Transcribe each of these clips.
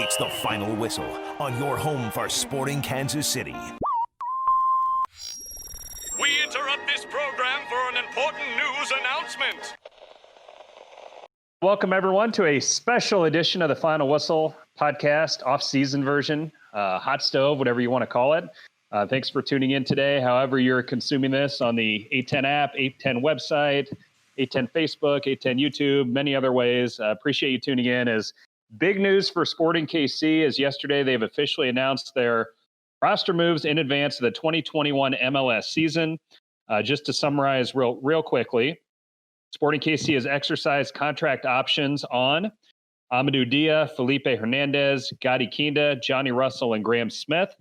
It's the final whistle on your home for sporting Kansas City. We interrupt this program for an important news announcement. Welcome, everyone, to a special edition of the Final Whistle podcast, off-season version, hot stove, whatever you want to call it. Thanks for tuning in today. However you're consuming this on the 810 app, 810 website, 810 Facebook, 810 YouTube, many other ways. Appreciate you tuning in. As big news for Sporting KC is yesterday they've officially announced their roster moves in advance of the 2021 MLS season. Just to summarize real quickly, Sporting KC has exercised contract options on Amadou Dia, Felipe Hernandez, Gadi Kinda, Johnny Russell, and Graham Smith.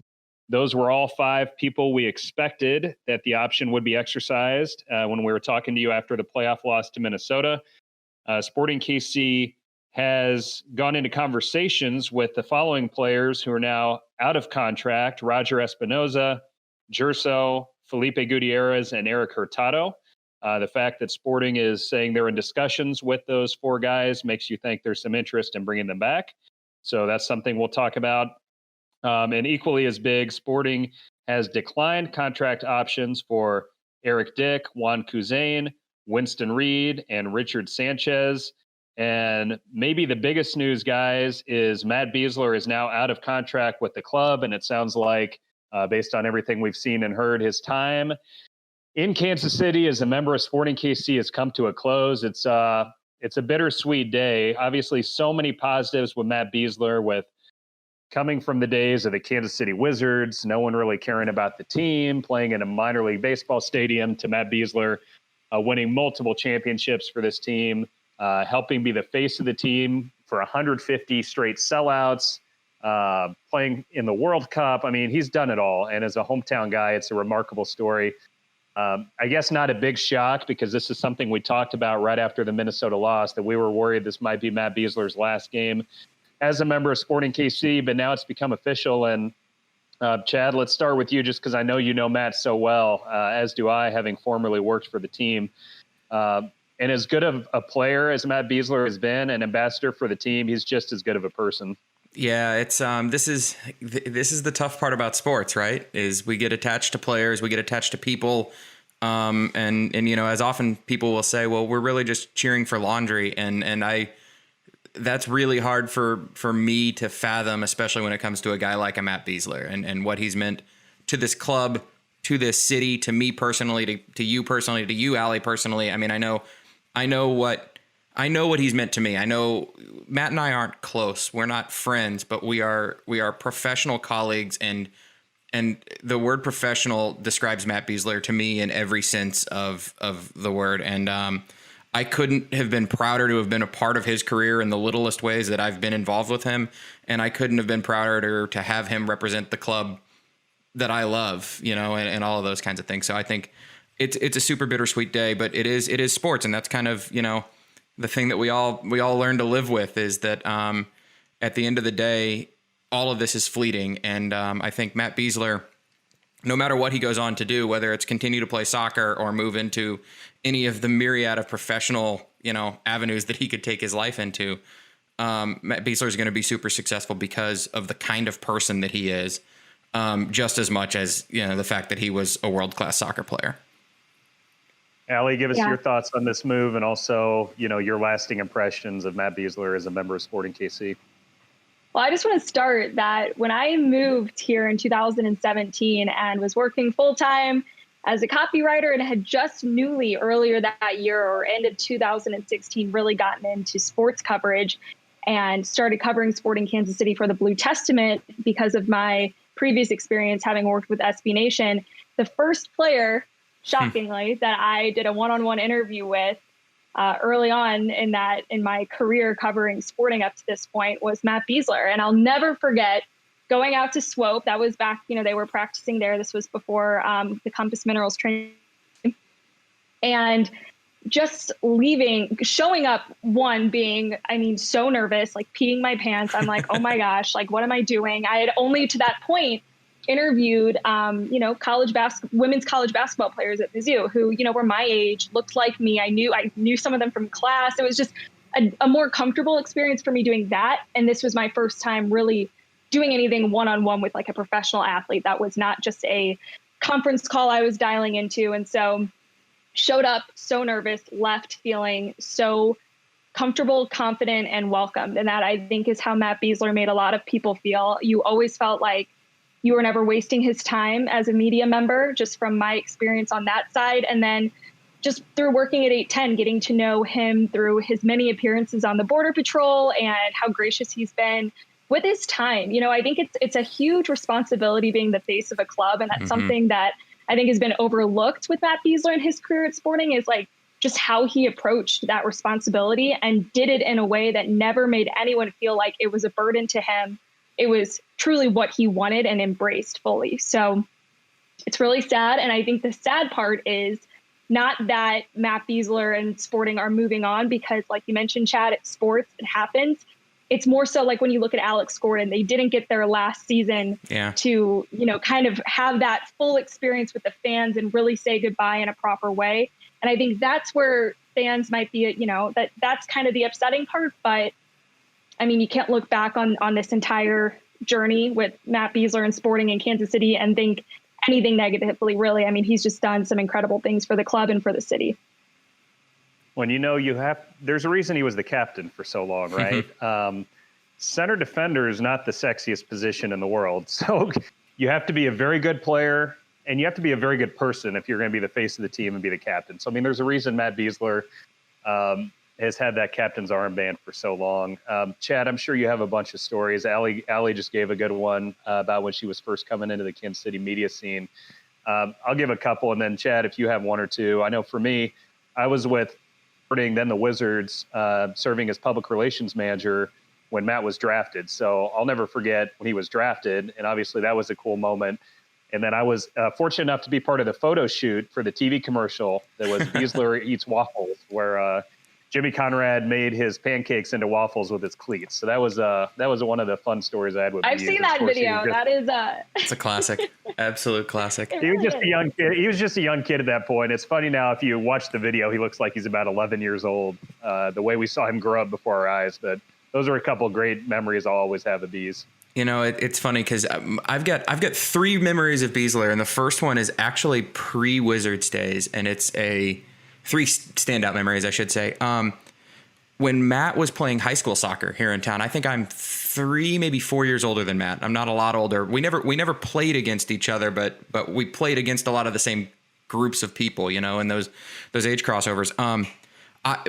Those were all five people we expected that the option would be exercised when we were talking to you after the playoff loss to Minnesota. Sporting KC has gone into conversations with the following players who are now out of contract: Roger Espinoza, Gerso, Felipe Gutierrez, and Eric Hurtado. The fact that Sporting is saying they're in discussions with those four guys makes you think there's some interest in bringing them back. So that's something we'll talk about. And equally as big, Sporting has declined contract options for Eric Dick, Juan Kuzain, Winston Reed, and Richard Sanchez. And maybe the biggest news, guys, is Matt Biesler is now out of contract with the club. And it sounds like, based on everything we've seen and heard, his time in Kansas City as a member of Sporting KC has come to a close. It's a bittersweet day. Obviously, so many positives with Matt Biesler, with coming from the days of the Kansas City Wizards, no one really caring about the team, playing in a minor league baseball stadium, to Matt Biesler winning multiple championships for this team, helping be the face of the team for 150 straight sellouts, playing in the World Cup. I mean, he's done it all. And as a hometown guy, it's a remarkable story. I guess not a big shock, because this is something we talked about right after the Minnesota loss, that we were worried this might be Matt Biesler's last game as a member of Sporting KC, but now it's become official. And Chad, let's start with you, just because I know you know Matt so well, as do I, having formerly worked for the team. And as good of a player as Matt Biesler has been, an ambassador for the team, he's just as good of a person. Yeah, it's this is the tough part about sports, right? Is we get attached to players, we get attached to people, and you know, as often people will say, well, we're really just cheering for laundry, and that's really hard for me to fathom, especially when it comes to a guy like a Matt Biesler and what he's meant to this club, to this city, to me personally, to you personally, to you, Allie, personally. I mean, I know what he's meant to me. I know Matt and I aren't close. We're not friends, but we are professional colleagues, and the word professional describes Matt Biesler to me in every sense of the word. And I couldn't have been prouder to have been a part of his career in the littlest ways that I've been involved with him. And I couldn't have been prouder to have him represent the club that I love, you know, and all of those kinds of things. So I think it's a super bittersweet day, but it is sports. And that's kind of, you know, the thing that we all learn to live with, is that at the end of the day, all of this is fleeting. And I think Matt Biesler, no matter what he goes on to do, whether it's continue to play soccer or move into any of the myriad of professional, you know, avenues that he could take his life into, Matt Biesler is going to be super successful because of the kind of person that he is, just as much as, you know, the fact that he was a world-class soccer player. Allie, give us your thoughts on this move, and also, you know, your lasting impressions of Matt Biesler as a member of Sporting KC. Well, I just want to start that when I moved here in 2017 and was working full-time as a copywriter, and had just newly earlier that year or end of 2016 really gotten into sports coverage and started covering Sporting Kansas City for the Blue Testament because of my previous experience having worked with SB Nation. The first player, shockingly, that I did a one-on-one interview with early on in my career covering sporting up to this point was Matt Biesler. And I'll never forget going out to Swope. That was back, you know, they were practicing there. This was before the Compass Minerals training. And just leaving, showing up, being, so nervous, like peeing my pants. I'm like, oh my gosh, like, what am I doing? I had only to that point interviewed, women's college basketball players at the zoo who, were my age, looked like me. I knew some of them from class. It was just a more comfortable experience for me doing that. And this was my first time really doing anything one-on-one with like a professional athlete. That was not just a conference call I was dialing into. And so showed up so nervous, left feeling so comfortable, confident, and welcomed. And that, I think, is how Matt Biesler made a lot of people feel. You always felt like you were never wasting his time as a media member, just from my experience on that side. And then just through working at 810, getting to know him through his many appearances on the Border Patrol and how gracious he's been with his time. You know, I think it's a huge responsibility being the face of a club. And that's something that I think has been overlooked with Matt Biesler in his career at Sporting, is like just how he approached that responsibility and did it in a way that never made anyone feel like it was a burden to him. It was truly what he wanted and embraced fully. So it's really sad. And I think the sad part is not that Matt Biesler and Sporting are moving on, because like you mentioned, Chad, it's sports, it happens. It's more so like when you look at Alex Gordon, they didn't get their last season to, you know, kind of have that full experience with the fans and really say goodbye in a proper way. And I think that's where fans might be, you know, that's kind of the upsetting part. But I mean, you can't look back on this entire journey with Matt Biesler and Sporting in Kansas City and think anything negatively, really. I mean, he's just done some incredible things for the club and for the city. When you know there's a reason he was the captain for so long, right? Center defender is not the sexiest position in the world. So you have to be a very good player and you have to be a very good person if you're going to be the face of the team and be the captain. So, I mean, there's a reason Matt Biesler has had that captain's armband for so long. Chad, I'm sure you have a bunch of stories. Allie just gave a good one about when she was first coming into the Kansas City media scene. I'll give a couple, and then Chad, if you have one or two. I know for me, I was with then the Wizards, serving as public relations manager when Matt was drafted. So I'll never forget when he was drafted, and obviously that was a cool moment. And then I was fortunate enough to be part of the photo shoot for the TV commercial that was Biesler Eats Waffles, where Jimmy Conrad made his pancakes into waffles with his cleats. So that was one of the fun stories I had with. I've seen that video. It's a classic, absolute classic. He was just a young kid. He was just a young kid at that point. It's funny now if you watch the video, he looks like he's about 11 years old. The way we saw him grow up before our eyes. But those are a couple of great memories I'll always have of Bees. You know, it's funny because I've got 3 memories of Biesler, and the first one is actually pre-Wizards days, and it's 3 standout memories, I should say. When Matt was playing high school soccer here in town, I think I'm 3, maybe 4 years older than Matt. I'm not a lot older. We never played against each other, but we played against a lot of the same groups of people, you know, and those age crossovers.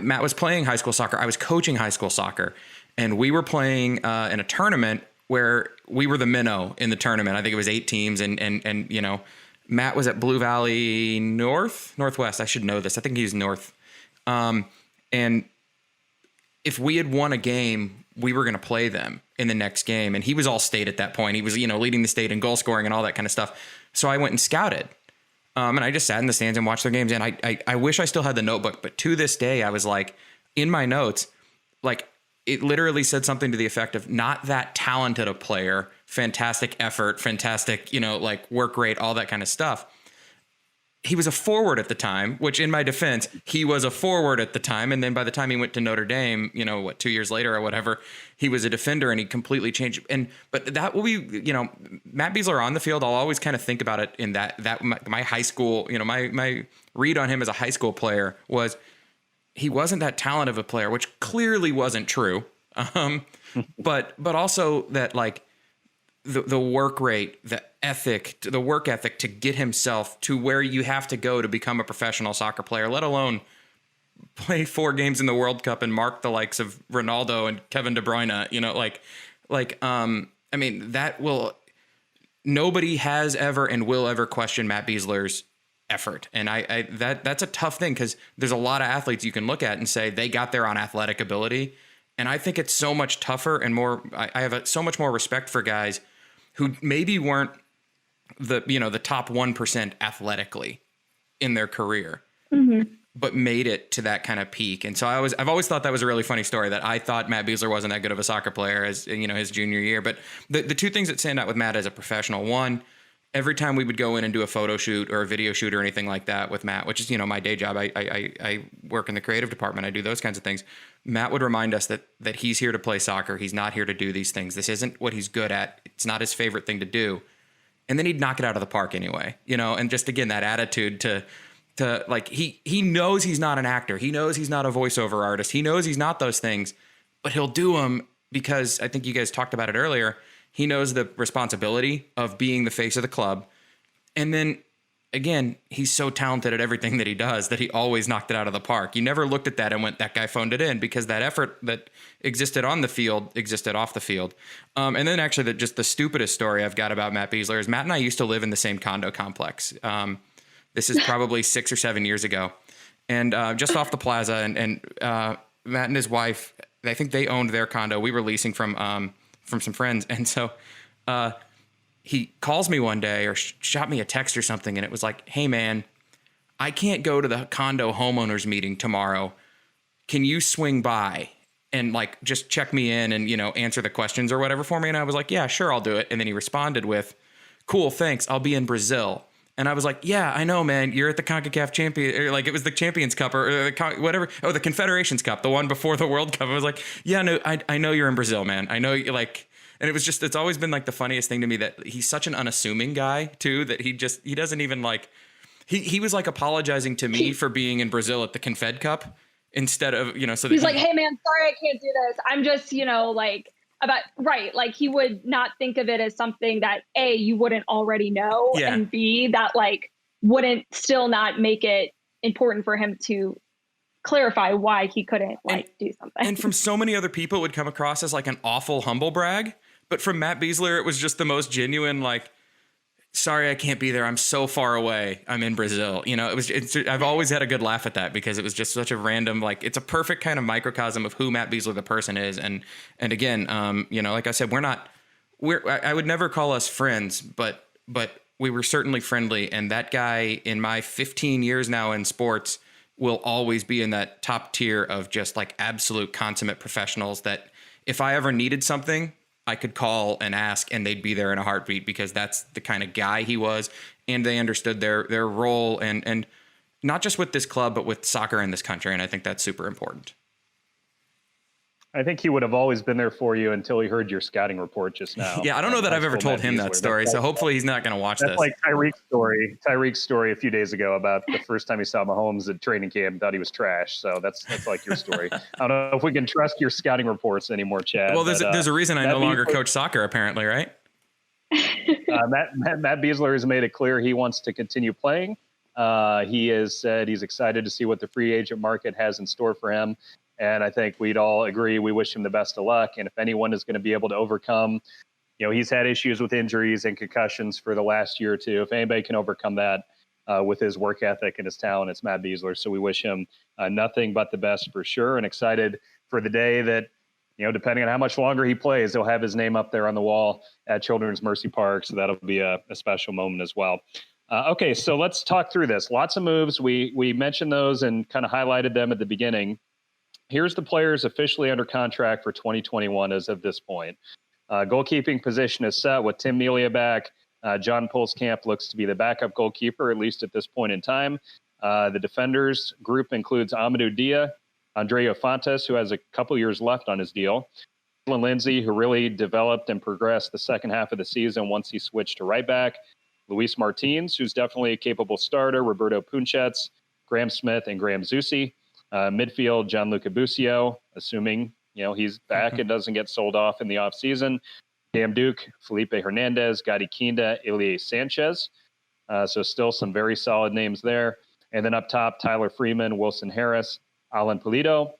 Matt was playing high school soccer. I was coaching high school soccer, and we were playing in a tournament where we were the minnow in the tournament. I think it was 8 teams, and you know, Matt was at Blue Valley Northwest. I should know this. I think he was North. And if we had won a game, we were going to play them in the next game. And he was all state at that point. He was, you know, leading the state in goal scoring and all that kind of stuff. So I went and scouted. And I just sat in the stands and watched their games. And I wish I still had the notebook. But to this day, I was like, in my notes, like, it literally said something to the effect of not that talented a player, fantastic effort, fantastic, you know, like work rate, all that kind of stuff. He was a forward at the time, which in my defense, he was a forward at the time. And then by the time he went to Notre Dame, you know, 2 years later or whatever, he was a defender and he completely changed. But that will be, you know, Matt Biesler on the field. I'll always kind of think about it in that my high school, you know, my read on him as a high school player was he wasn't that talented of a player, which clearly wasn't true. But also that like the work rate, the work ethic to get himself to where you have to go to become a professional soccer player, let alone play 4 games in the World Cup and mark the likes of Ronaldo and Kevin De Bruyne, you know, I mean, nobody has ever and will ever question Matt Biesler's effort. And that's a tough thing because there's a lot of athletes you can look at and say they got there on athletic ability. And I think it's so much tougher and more, I have so much more respect for guys who maybe weren't the top 1% athletically in their career, but made it to that kind of peak. And so I've always thought that was a really funny story, that I thought Matt Biesler wasn't that good of a soccer player as, you know, his junior year. But the 2 things that stand out with Matt as a professional, one, every time we would go in and do a photo shoot or a video shoot or anything like that with Matt, which is, my day job, I work in the creative department. I do those kinds of things. Matt would remind us that he's here to play soccer. He's not here to do these things. This isn't what he's good at. It's not his favorite thing to do. And then he'd knock it out of the park anyway, and just, again, that attitude to like, he knows he's not an actor. He knows he's not a voiceover artist. He knows he's not those things, but he'll do them because I think you guys talked about it earlier. He knows the responsibility of being the face of the club. And then, again, he's so talented at everything that he does that he always knocked it out of the park. You never looked at that and went, that guy phoned it in, because that effort that existed on the field existed off the field. And then actually just the stupidest story I've got about Matt Biesler is Matt and I used to live in the same condo complex. This is probably 6 or 7 years ago. And just off the plaza, and Matt and his wife, I think they owned their condo. We were leasing from some friends. And so he calls me one day or shot me a text or something. And it was like, hey, man, I can't go to the condo homeowners meeting tomorrow. Can you swing by and like just check me in and, answer the questions or whatever for me? And I was like, yeah, sure, I'll do it. And then he responded with, cool, thanks. I'll be in Brazil. And I was like, yeah, I know, man. You're at the CONCACAF champion, or like it was the Champions Cup or whatever. Oh, the Confederations Cup, the one before the World Cup. I was like, yeah, no, I know you're in Brazil, man. I know you like, and it was just, it's always been like the funniest thing to me that he's such an unassuming guy too, that he doesn't even like, he was like apologizing to me for being in Brazil at the Confed Cup instead of, so he's like, hey man, sorry, I can't do this. I'm just, like, about right, like he would not think of it as something that A, you wouldn't already know, and B, that like wouldn't still not make it important for him to clarify why he couldn't do something. And from so many other people, it would come across as like an awful humble brag, but from Matt Biesler, it was just the most genuine, like, sorry, I can't be there. I'm so far away. I'm in Brazil. I've always had a good laugh at that because it was just such a random, like, it's a perfect kind of microcosm of who Matt Biesler, the person, is. And again, like I said, I would never call us friends, but we were certainly friendly. And that guy, in my 15 years now in sports, will always be in that top tier of just like absolute consummate professionals that if I ever needed something, I could call and ask and they'd be there in a heartbeat, because that's the kind of guy he was. And they understood their role and not just with this club, but with soccer in this country. And I think that's super important. I think he would have always been there for you until he heard your scouting report just now. Yeah, I don't know that I've ever told him that story, so hopefully he's not going to watch this. That's like Tyreek's story a few days ago about the first time he saw Mahomes at training camp and thought he was trash. So that's like your story. I don't know if we can trust your scouting reports anymore, Chad. Well, there's a reason I no longer coach soccer, apparently, right? Matt Biesler has made it clear he wants to continue playing. He has said he's excited to see what the free agent market has in store for him. And I think we'd all agree we wish him the best of luck. And if anyone is going to be able to overcome, he's had issues with injuries and concussions for the last year or two. If anybody can overcome that with his work ethic and his talent, it's Matt Biesler. So we wish him nothing but the best for sure, and excited for the day that, depending on how much longer he plays, they'll have his name up there on the wall at Children's Mercy Park. So that'll be a special moment as well. Okay, so let's talk through this. Lots of moves. We mentioned those and kind of highlighted them at the beginning. Here's the players officially under contract for 2021 as of this point. Goalkeeping position is set with Tim Melia back. John Pulskamp looks to be the backup goalkeeper, at least at this point in time. The defenders group includes Amadou Dia, Andrea Fontes, who has a couple years left on his deal, Dylan Lindsay, who really developed and progressed the second half of the season once he switched to right back, Luis Martins, who's definitely a capable starter, Roberto Punchets, Graham Smith, and Graham Zusi. Midfield, Gianluca Busio, assuming he's back and doesn't get sold off in the offseason. Cam Duke, Felipe Hernandez, Gadi Kinda, Ilie Sanchez. So still some very solid names there. And then up top, Tyler Freeman, Wilson Harris, Alan Pulido,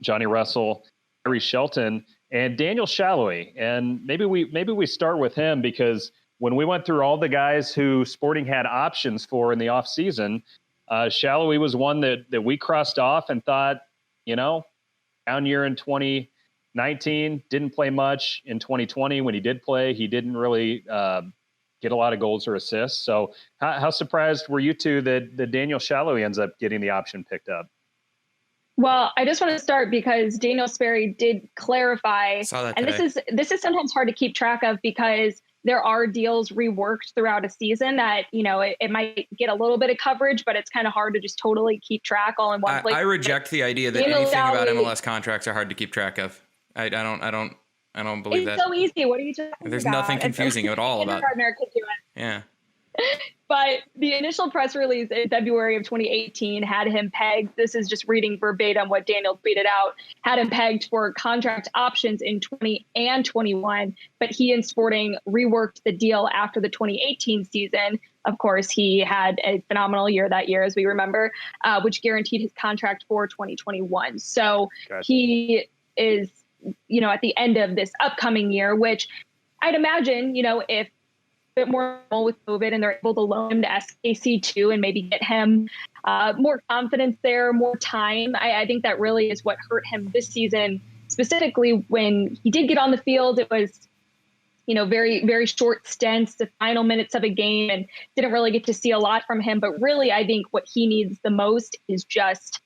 Johnny Russell, Harry Shelton, and Daniel Shallowy. And maybe we start with him, because when we went through all the guys who Sporting had options for in the offseason, Shallowy was one that we crossed off and thought, down year in 2019, didn't play much in 2020. When he did play, he didn't really get a lot of goals or assists. So how surprised were you two that Daniel Shallowy ends up getting the option picked up? Well, I just want to start because Daniel Sperry did clarify, and today. this is sometimes hard to keep track of because there are deals reworked throughout a season that, it might get a little bit of coverage, but it's kind of hard to just totally keep track all in one place. I reject the idea that anything about MLS contracts are hard to keep track of. I don't believe that. It's so easy. What are you talking about? There's nothing confusing at all about it. Could do it. Yeah. But the initial press release in February of 2018 had him pegged. This is just reading verbatim what Daniel tweeted out. Had him pegged for contract options in 20 and 21. But he and Sporting reworked the deal after the 2018 season. Of course, he had a phenomenal year that year, as we remember, which guaranteed his contract for 2021. So he is, at the end of this upcoming year, which I'd imagine, if bit more with COVID and they're able to loan him to SKC2 and maybe get him more confidence there, more time. I think that really is what hurt him this season, specifically when he did get on the field. It was, very, very short stints, the final minutes of a game, and didn't really get to see a lot from him. But really, I think what he needs the most is just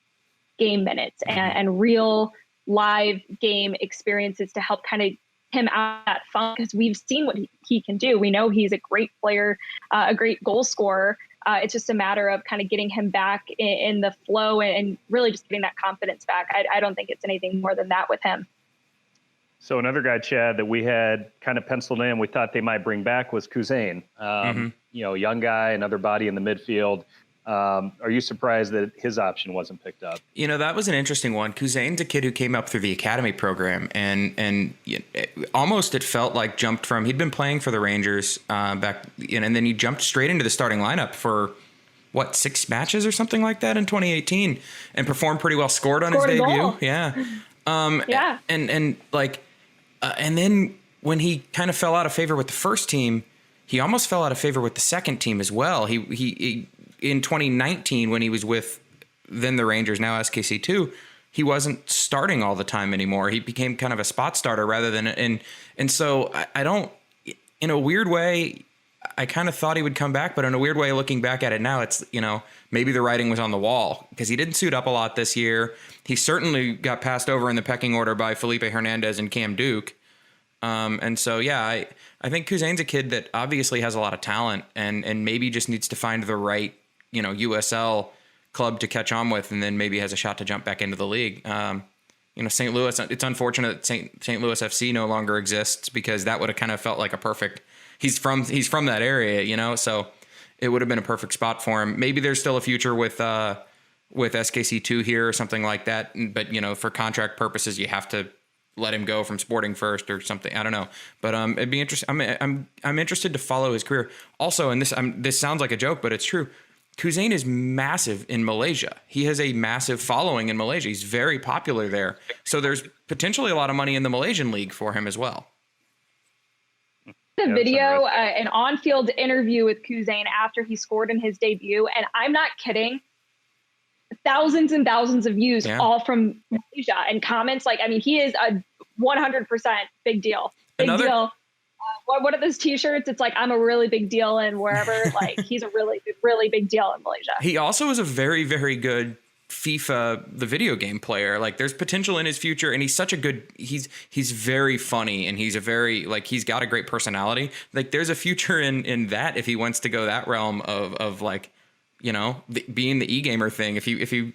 game minutes and real live game experiences to help kind of him out of that funk, because we've seen what he can do. We know he's a great player, a great goal scorer. It's just a matter of kind of getting him back in the flow and really just getting that confidence back. I don't think it's anything more than that with him. So another guy, Chad, that we had kind of penciled in, we thought they might bring back was Kuzain. Young guy, another body in the midfield. Are you surprised that his option wasn't picked up? That was an interesting one. Kuzain's a kid who came up through the academy program, and almost it felt like jumped from, he'd been playing for the Rangers back, and then he jumped straight into the starting lineup for 6 matches or something like that in 2018, and performed pretty well. Scored his debut, goal. Yeah. And then when he kind of fell out of favor with the first team, he almost fell out of favor with the second team as well. He in 2019, when he was with then the Rangers, now SKC2, he wasn't starting all the time anymore. He became kind of a spot starter rather than, and so I don't, in a weird way, I kind of thought he would come back, but in a weird way, looking back at it now, it's, maybe the writing was on the wall, because he didn't suit up a lot this year. He certainly got passed over in the pecking order by Felipe Hernandez and Cam Duke. And so, I think Kuzain's a kid that obviously has a lot of talent and maybe just needs to find the right, USL club to catch on with, and then maybe has a shot to jump back into the league. St. Louis, it's unfortunate that St. Louis FC no longer exists, because that would have kind of felt like a perfect, he's from that area, so it would have been a perfect spot for him. Maybe there's still a future with SKC2 here or something like that. But, for contract purposes, you have to let him go from Sporting first or something. I don't know, but it'd be interesting. I'm interested to follow his career. Also, and this sounds like a joke, but it's true. Kuzain is massive in Malaysia. He has a massive following in Malaysia. He's very popular there. So there's potentially a lot of money in the Malaysian league for him as well. The video, an on-field interview with Kuzain after he scored in his debut, and I'm not kidding, thousands and thousands of views, all from Malaysia, and comments he is a 100% big deal. Big deal. What are those T-shirts? It's like, I'm a really big deal, and wherever, he's a really, really big deal in Malaysia. He also is a very, very good FIFA, the video game player. There's potential in his future, and he's such a good, he's very funny, and he's a very, he's got a great personality. There's a future in that, if he wants to go that realm of being the e-gamer thing. If you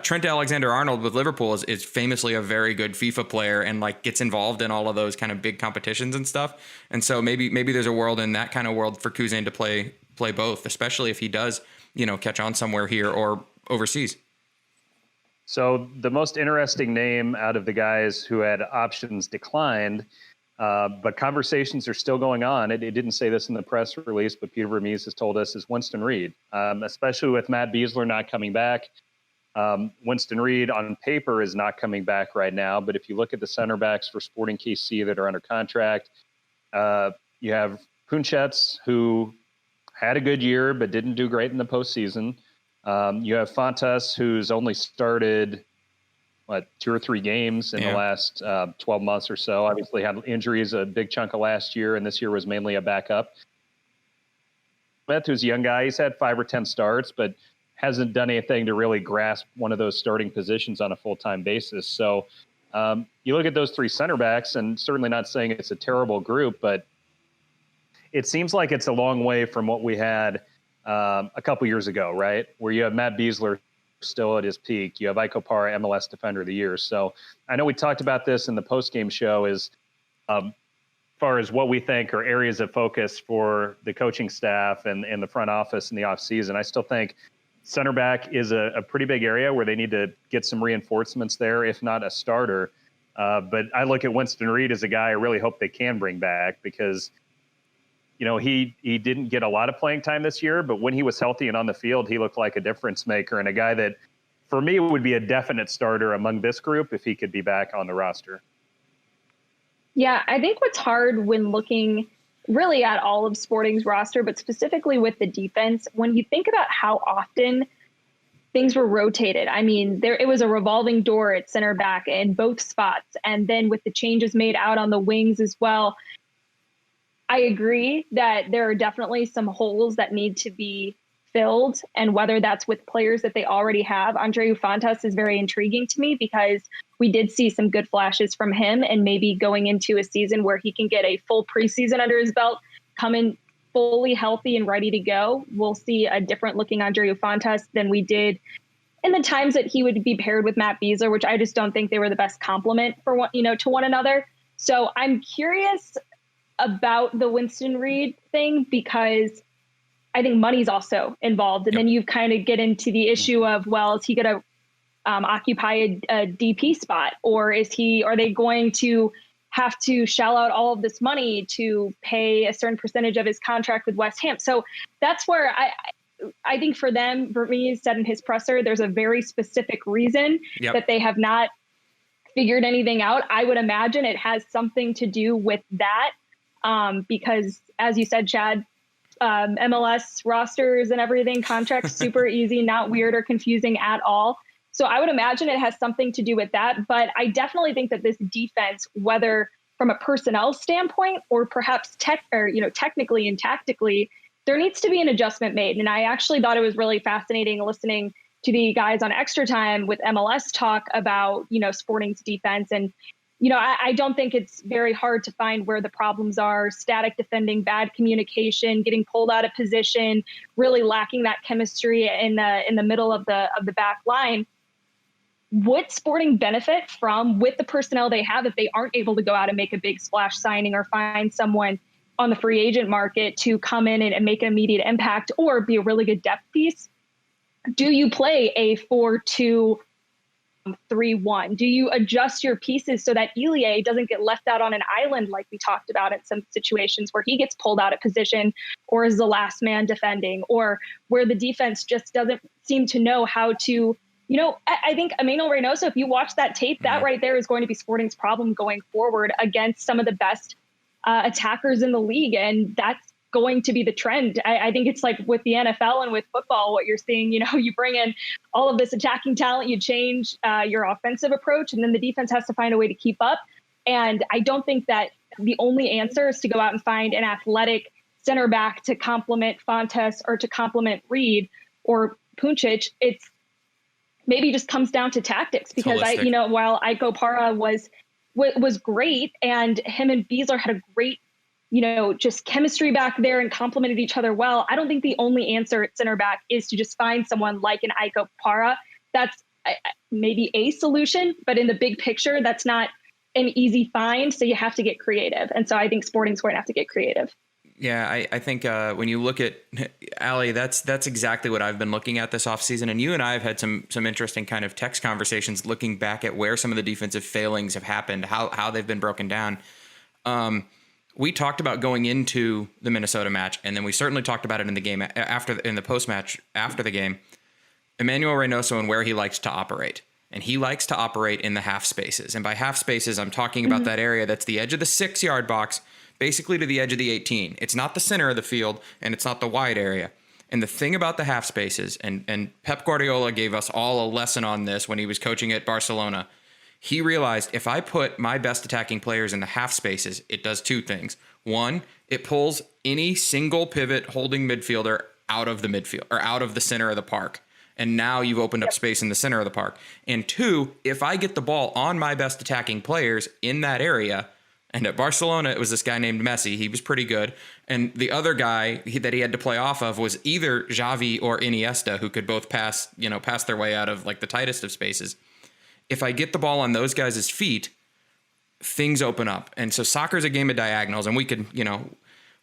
Trent Alexander-Arnold with Liverpool is famously a very good FIFA player, and gets involved in all of those kind of big competitions and stuff. And so maybe there's a world in that kind of world for Kuzain to play both, especially if he does, catch on somewhere here or overseas. So the most interesting name out of the guys who had options declined, but conversations are still going on. It didn't say this in the press release, but Peter Vermees has told us, is Winston Reed, especially with Matt Biesler not coming back. Winston Reed on paper is not coming back right now, but if you look at the center backs for Sporting KC that are under contract, you have Punchets, who had a good year but didn't do great in the postseason. You have Fontas, who's only started 2 or 3 games in the last 12 months or so. Obviously had injuries a big chunk of last year, and this year was mainly a backup. Smith, who's a young guy, he's had 5 or 10 starts, but hasn't done anything to really grasp one of those starting positions on a full-time basis. So you look at those 3 center backs, and certainly not saying it's a terrible group, but it seems like it's a long way from what we had a couple years ago, right? Where you have Matt Biesler still at his peak. You have Ike Opara, MLS Defender of the Year. So I know we talked about this in the post-game show as far as what we think are areas of focus for the coaching staff and the front office in the offseason. I still think center back is a pretty big area where they need to get some reinforcements there, if not a starter. But I look at Winston Reed as a guy I really hope they can bring back because, you know, he didn't get a lot of playing time this year, but when he was healthy and on the field, he looked like a difference maker and a guy that, for me, would be a definite starter among this group if he could be back on the roster. Yeah, I think what's hard when looking really at all of Sporting's roster, but specifically with the defense, when you think about how often things were rotated. I mean, it was a revolving door at center back in both spots. And then with the changes made out on the wings as well, I agree that there are definitely some holes that need to be filled. And whether that's with players that they already have, Andreu Fontas is very intriguing to me because we did see some good flashes from him, and maybe going into a season where he can get a full preseason under his belt, come in fully healthy and ready to go, we'll see a different looking Andreu Fontas than we did in the times that he would be paired with Matt Biesler, which I just don't think they were the best complement for one, to one another. So I'm curious about the Winston Reed thing because I think money's also involved. And then you kind of get into the issue of, well, is he going to occupy a DP spot, or are they going to have to shell out all of this money to pay a certain percentage of his contract with West Ham? So that's where I think for them, Vermees said in his presser, there's a very specific reason that they have not figured anything out. I would imagine it has something to do with that because, as you said, Chad, MLS rosters and everything, contracts, super easy, not weird or confusing at all. So I would imagine it has something to do with that. But I definitely think that this defense, whether from a personnel standpoint or perhaps technically and tactically, there needs to be an adjustment made. And I actually thought it was really fascinating listening to the guys on Extra Time with MLS talk about, Sporting's defense. And, I don't think it's very hard to find where the problems are: static defending, bad communication, getting pulled out of position, really lacking that chemistry in the middle of the back line. Would Sporting benefit from, with the personnel they have, if they aren't able to go out and make a big splash signing or find someone on the free agent market to come in and make an immediate impact or be a really good depth piece? Do you play a 4-2-3-1? Do you adjust your pieces so that Ilie doesn't get left out on an island like we talked about in some situations where he gets pulled out of position or is the last man defending, or where the defense just doesn't seem to know how to, I think Emmanuel Reynoso, if you watch that tape, that right there is going to be Sporting's problem going forward against some of the best attackers in the league. And that's going to be the trend. I think it's like with the NFL and with football, what you're seeing, you bring in all of this attacking talent, you change your offensive approach, and then the defense has to find a way to keep up. And I don't think that the only answer is to go out and find an athletic center back to complement Fontes or to complement Reed or Puncic. It's maybe just comes down to tactics because while Ike Opara was great and him and Biesler had a great, just chemistry back there and complemented each other well, I don't think the only answer at center back is to just find someone like an Ike Opara. That's maybe a solution, but in the big picture, that's not an easy find. So you have to get creative. And so I think Sporting's going to have to get creative. Yeah, I think when you look at Allie, that's exactly what I've been looking at this offseason. And you and I have had some interesting kind of text conversations looking back at where some of the defensive failings have happened, how they've been broken down. We talked about going into the Minnesota match, and then we certainly talked about it in the game in the post match after the game. Emmanuel Reynoso and where he likes to operate. And he likes to operate in the half spaces. And by half spaces, I'm talking about that area that's the edge of the 6-yard box, basically to the edge of the 18. It's not the center of the field, and it's not the wide area. And the thing about the half spaces, and Pep Guardiola gave us all a lesson on this when he was coaching at Barcelona. He realized if I put my best attacking players in the half spaces, it does two things. One, it pulls any single pivot holding midfielder out of the midfield or out of the center of the park. And now you've opened up space in the center of the park. And two, if I get the ball on my best attacking players in that area, And at Barcelona, it was this guy named Messi. He was pretty good. And the other guy that he had to play off of was either Xavi or Iniesta, who could both pass their way out of like the tightest of spaces. If I get the ball on those guys' feet, things open up. And so soccer is a game of diagonals, and we could,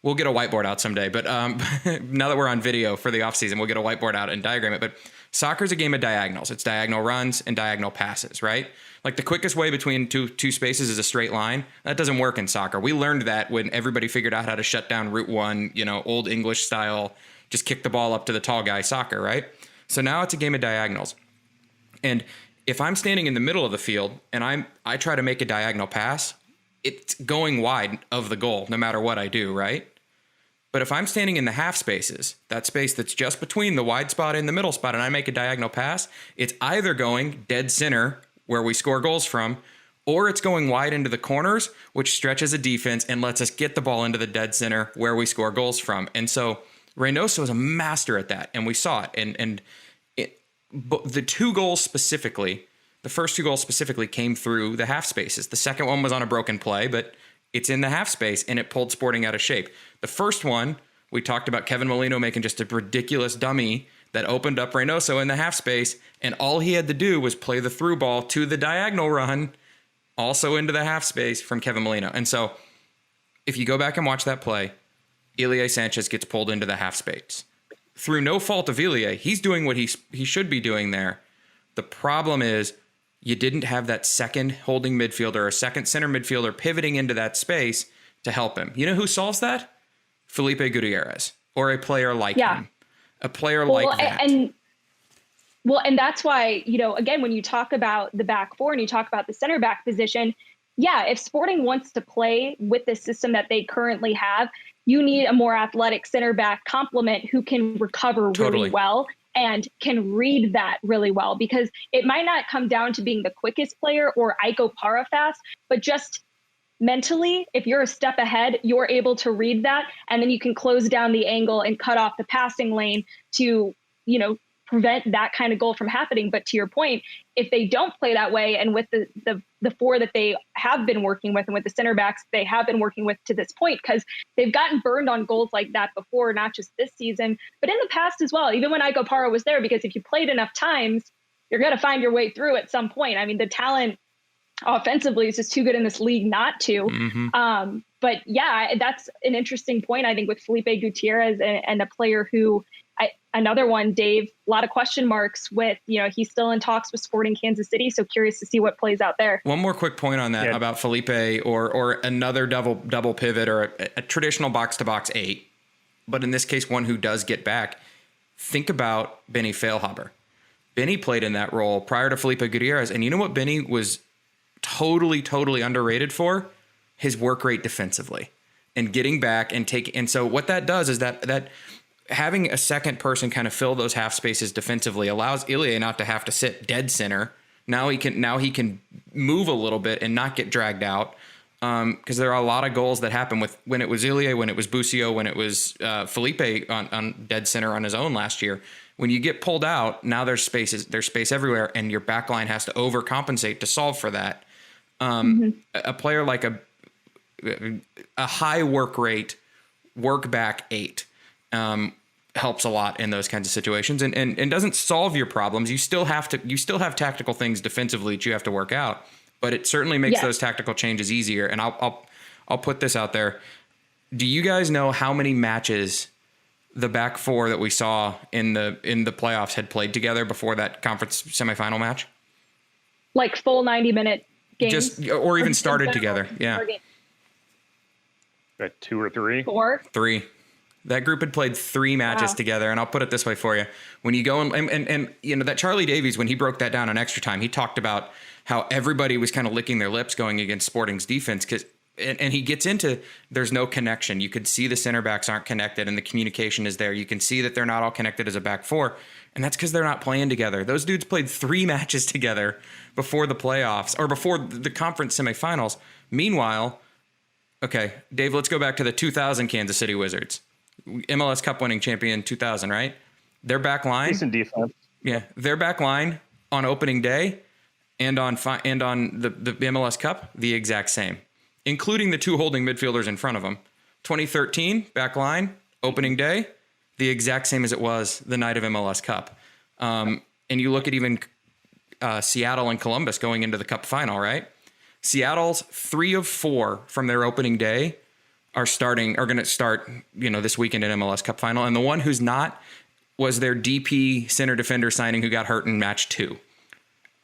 we'll get a whiteboard out someday. But now that we're on video for the offseason, we'll get a whiteboard out and diagram it. But soccer is a game of diagonals. It's diagonal runs and diagonal passes, right? Like the quickest way between two spaces is a straight line. That doesn't work in soccer. We learned that when everybody figured out how to shut down route one, old English style, just kick the ball up to the tall guy soccer, right? So now it's a game of diagonals. And if I'm standing in the middle of the field and I try to make a diagonal pass, it's going wide of the goal no matter what I do, right? But if I'm standing in the half spaces, that space that's just between the wide spot and the middle spot, and I make a diagonal pass, it's either going dead center where we score goals from, or it's going wide into the corners, which stretches a defense and lets us get the ball into the dead center where we score goals from. And so Reynoso is a master at that, and we saw it. But the two goals specifically, the first two goals specifically came through the half spaces. The second one was on a broken play, but it's in the half space, and it pulled Sporting out of shape. The first one, we talked about Kevin Molino making just a ridiculous dummy that opened up Reynoso in the half space, and all he had to do was play the through ball to the diagonal run, also into the half space from Kevin Molino. And so if you go back and watch that play, Ilie Sanchez gets pulled into the half space. Through no fault of Ilie, he's doing what he should be doing there. The problem is you didn't have that second holding midfielder or second center midfielder pivoting into that space to help him. You know who solves that? Felipe Gutierrez, or a player like him. A player like that. And that's why, again, when you talk about the back four and you talk about the center back position, if Sporting wants to play with the system that they currently have, you need a more athletic center back complement who can recover really well and can read that really well, because it might not come down to being the quickest player or Iko Para fast, but just mentally, if you're a step ahead, you're able to read that, and then you can close down the angle and cut off the passing lane to, prevent that kind of goal from happening. But to your point, if they don't play that way, and with the four that they have been working with and with the center backs they have been working with to this point, because they've gotten burned on goals like that before, not just this season, but in the past as well, even when Iko Para was there, because if you played enough times, you're going to find your way through at some point. I mean, the talent offensively is just too good in this league not to. Mm-hmm. But that's an interesting point, I think, with Felipe Gutierrez and a player who, another one, Dave, a lot of question marks with, he's still in talks with Sporting Kansas City. So curious to see what plays out there. One more quick point on that about Felipe or another double pivot or a traditional box to box 8. But in this case, one who does get back. Think about Benny Feilhaber. Benny played in that role prior to Felipe Gutierrez. And you know what Benny was totally underrated for? His work rate defensively and getting back and taking. And so what that does is that having a second person kind of fill those half spaces defensively allows Ilie not to have to sit dead center. Now he can move a little bit and not get dragged out. Because there are a lot of goals that happen with when it was Ilie, when it was Busio, when it was Felipe on dead center on his own last year. When you get pulled out, now there's space everywhere, and your back line has to overcompensate to solve for that. A player like a high work rate, work back 8 helps a lot in those kinds of situations, and doesn't solve your problems. You still have tactical things defensively that you have to work out, but it certainly makes those tactical changes easier. And I'll put this out there. Do you guys know how many matches the back four that we saw in the playoffs had played together before that conference semifinal match? Like full 90-minute games? Or even started together. Yeah. Like 2 or 3? 4? 3. That group had played 3 matches together. And I'll put it this way for you. When you go and that Charlie Davies, when he broke that down on extra time, he talked about how everybody was kind of licking their lips going against Sporting's defense and he gets into there's no connection. You could see the center backs aren't connected and the communication is there. You can see that they're not all connected as a back four. And that's because they're not playing together. Those dudes played 3 matches together before the playoffs or before the conference semifinals. Meanwhile, okay, Dave, let's go back to the 2000 Kansas City Wizards. MLS Cup winning champion 2000, right? Their back line. Decent defense. Yeah. Their back line on opening day and on the MLS Cup, the exact same. including the two holding midfielders in front of him. 2013 back line, opening day, the exact same as it was the night of MLS Cup. And you look at even Seattle and Columbus going into the Cup final, right? Seattle's 3 of 4 from their opening day are going to start, this weekend in MLS Cup final. And the one who's not was their DP center defender signing who got hurt in match 2.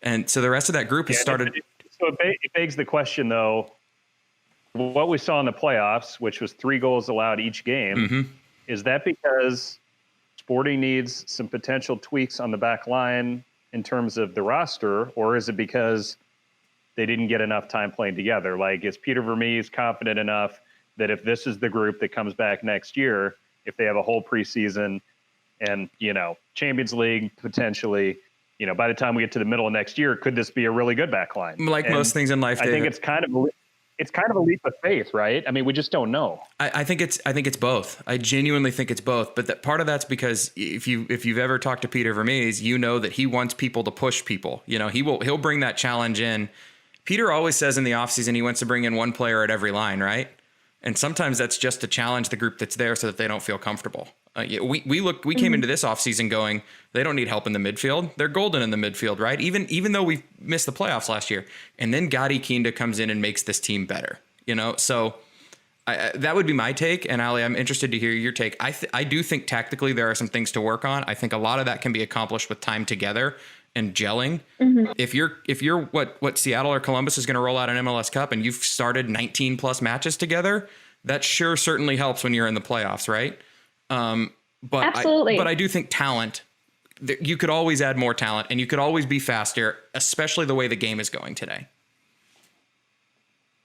And so the rest of that group has started. So it begs the question, though, what we saw in the playoffs, which was 3 goals allowed each game, is that because Sporting needs some potential tweaks on the back line in terms of the roster, or is it because they didn't get enough time playing together? Like, is Peter Vermees confident enough that if this is the group that comes back next year, if they have a whole preseason and, Champions League potentially, by the time we get to the middle of next year, could this be a really good back line? Like most things in life, I think it's kind of a leap of faith, right? I mean, we just don't know. I think it's both. I genuinely think it's both. But that part of that's because if you've ever talked to Peter Vermees, you know that he wants people to push people. He'll bring that challenge in. Peter always says in the offseason he wants to bring in one player at every line, right? And sometimes that's just to challenge the group that's there so that they don't feel comfortable. We came into this offseason going, they don't need help in the midfield. They're golden in the midfield, right? Even though we missed the playoffs last year. And then Gadi Kinda comes in and makes this team better, So that would be my take. And Ali, I'm interested to hear your take. I do think tactically there are some things to work on. I think a lot of that can be accomplished with time together and gelling. If you're what Seattle or Columbus is going to roll out an MLS Cup and you've started 19 plus matches together, that certainly helps when you're in the playoffs, right? But Absolutely. I do think talent, you could always add more talent and you could always be faster, especially the way the game is going today.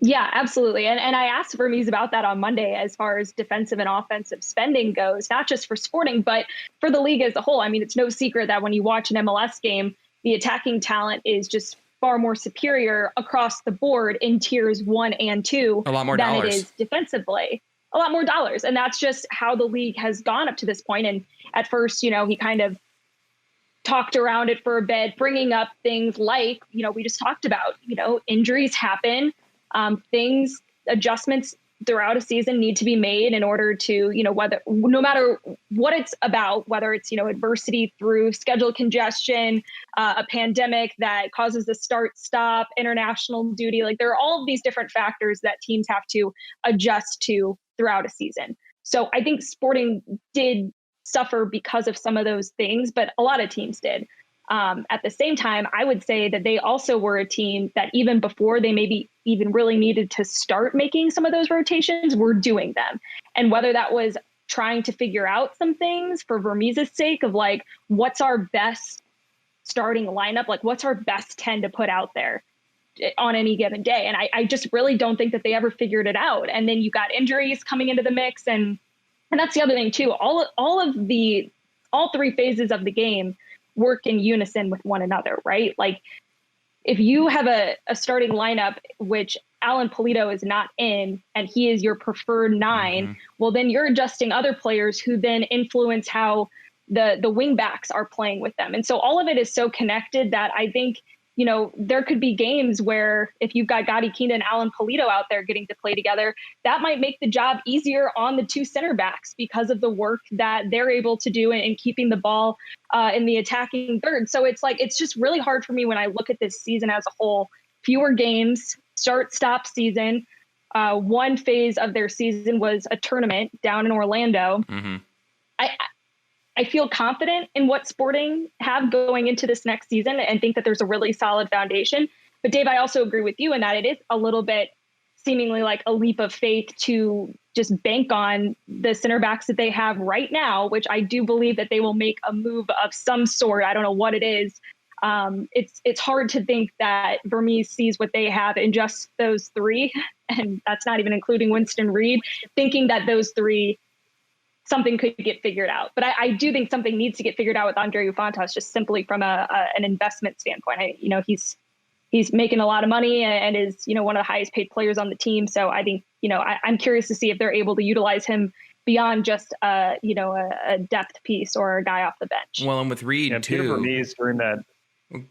Yeah, absolutely. And I asked Vermees about that on Monday as far as defensive and offensive spending goes, not just for Sporting, but for the league as a whole. I mean, it's no secret that when you watch an MLS game, the attacking talent is just far more superior across the board in tiers 1 and 2 a lot more than dollars. It is defensively. A lot more dollars. And that's just how the league has gone up to this point. And at first, he kind of talked around it for a bit, bringing up things like, we just talked about, injuries happen. Adjustments throughout a season need to be made in order to, no matter what it's about, whether it's, adversity through schedule congestion, a pandemic that causes a start-stop, international duty, like there are all of these different factors that teams have to adjust to throughout a season. So I think Sporting did suffer because of some of those things, but a lot of teams did. At the same time, I would say that they also were a team that even before they maybe even really needed to start making some of those rotations, were doing them. And whether that was trying to figure out some things for Vermees' sake of like, what's our best starting lineup? Like, what's our best 10 to put out there on any given day? And I just really don't think that they ever figured it out. And then you got injuries coming into the mix. And that's the other thing too. All 3 phases of the game work in unison with one another, right? Like if you have a starting lineup, which Alan Pulido is not in, and he is your preferred 9, well, then you're adjusting other players who then influence how the wing backs are playing with them. And so all of it is so connected that I think, there could be games where if you've got Gadi Kinda and Alan Pulido out there getting to play together, that might make the job easier on the 2 center backs because of the work that they're able to do in keeping the ball in the attacking third. So it's just really hard for me when I look at this season as a whole. Fewer games, start-stop season. One phase of their season was a tournament down in Orlando. I feel confident in what Sporting have going into this next season and think that there's a really solid foundation. But Dave, I also agree with you in that it is a little bit seemingly like a leap of faith to just bank on the center backs that they have right now, which I do believe that they will make a move of some sort. I don't know what it is. It's hard to think that Vermees sees what they have in just those 3, and that's not even including Winston Reed, thinking that those 3 something could get figured out. But I do think something needs to get figured out with Andre Ufantas, just simply from an investment standpoint. He's making a lot of money and is, one of the highest paid players on the team. So I think, I'm curious to see if they're able to utilize him beyond just, a depth piece or a guy off the bench. Well, and with Reed too. Peter Vermees during that.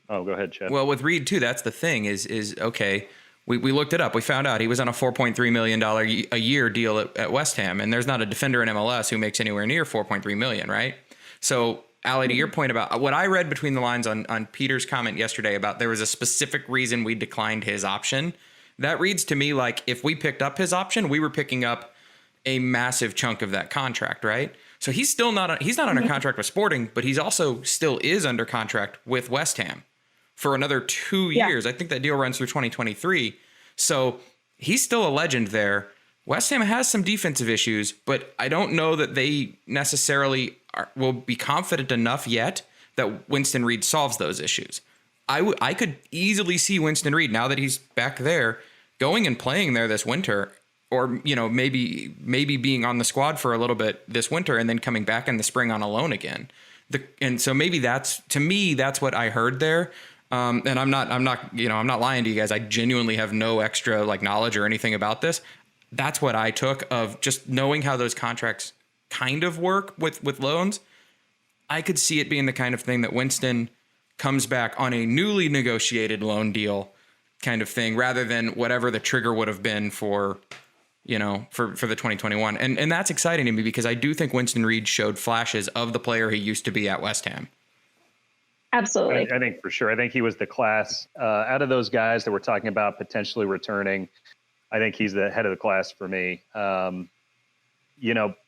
Oh, go ahead, Chad. Well, with Reed too, that's the thing is okay, We looked it up. We found out he was on a $4.3 million a year deal at West Ham. And there's not a defender in MLS who makes anywhere near $4.3 million, right? So, Allie, to your point about what I read between the lines on Peter's comment yesterday about there was a specific reason we declined his option, that reads to me like if we picked up his option, we were picking up a massive chunk of that contract, right? So he's still he's not under contract with Sporting, but he's also still is under contract with West Ham for another 2 years. I think that deal runs through 2023. So he's still a legend there. West Ham has some defensive issues, but I don't know that they necessarily will be confident enough yet that Winston Reid solves those issues. I could easily see Winston Reid, now that he's back there, going and playing there this winter, or maybe being on the squad for a little bit this winter and then coming back in the spring on a loan again. And so maybe that's what I heard there. And I'm not lying to you guys. I genuinely have no extra knowledge or anything about this. That's what I took of just knowing how those contracts kind of work with loans. I could see it being the kind of thing that Winston comes back on a newly negotiated loan deal kind of thing, rather than whatever the trigger would have been for the 2021. And that's exciting to me because I do think Winston Reid showed flashes of the player he used to be at West Ham. Absolutely. I think for sure. I think he was the class out of those guys that we're talking about potentially returning. I think he's the head of the class for me.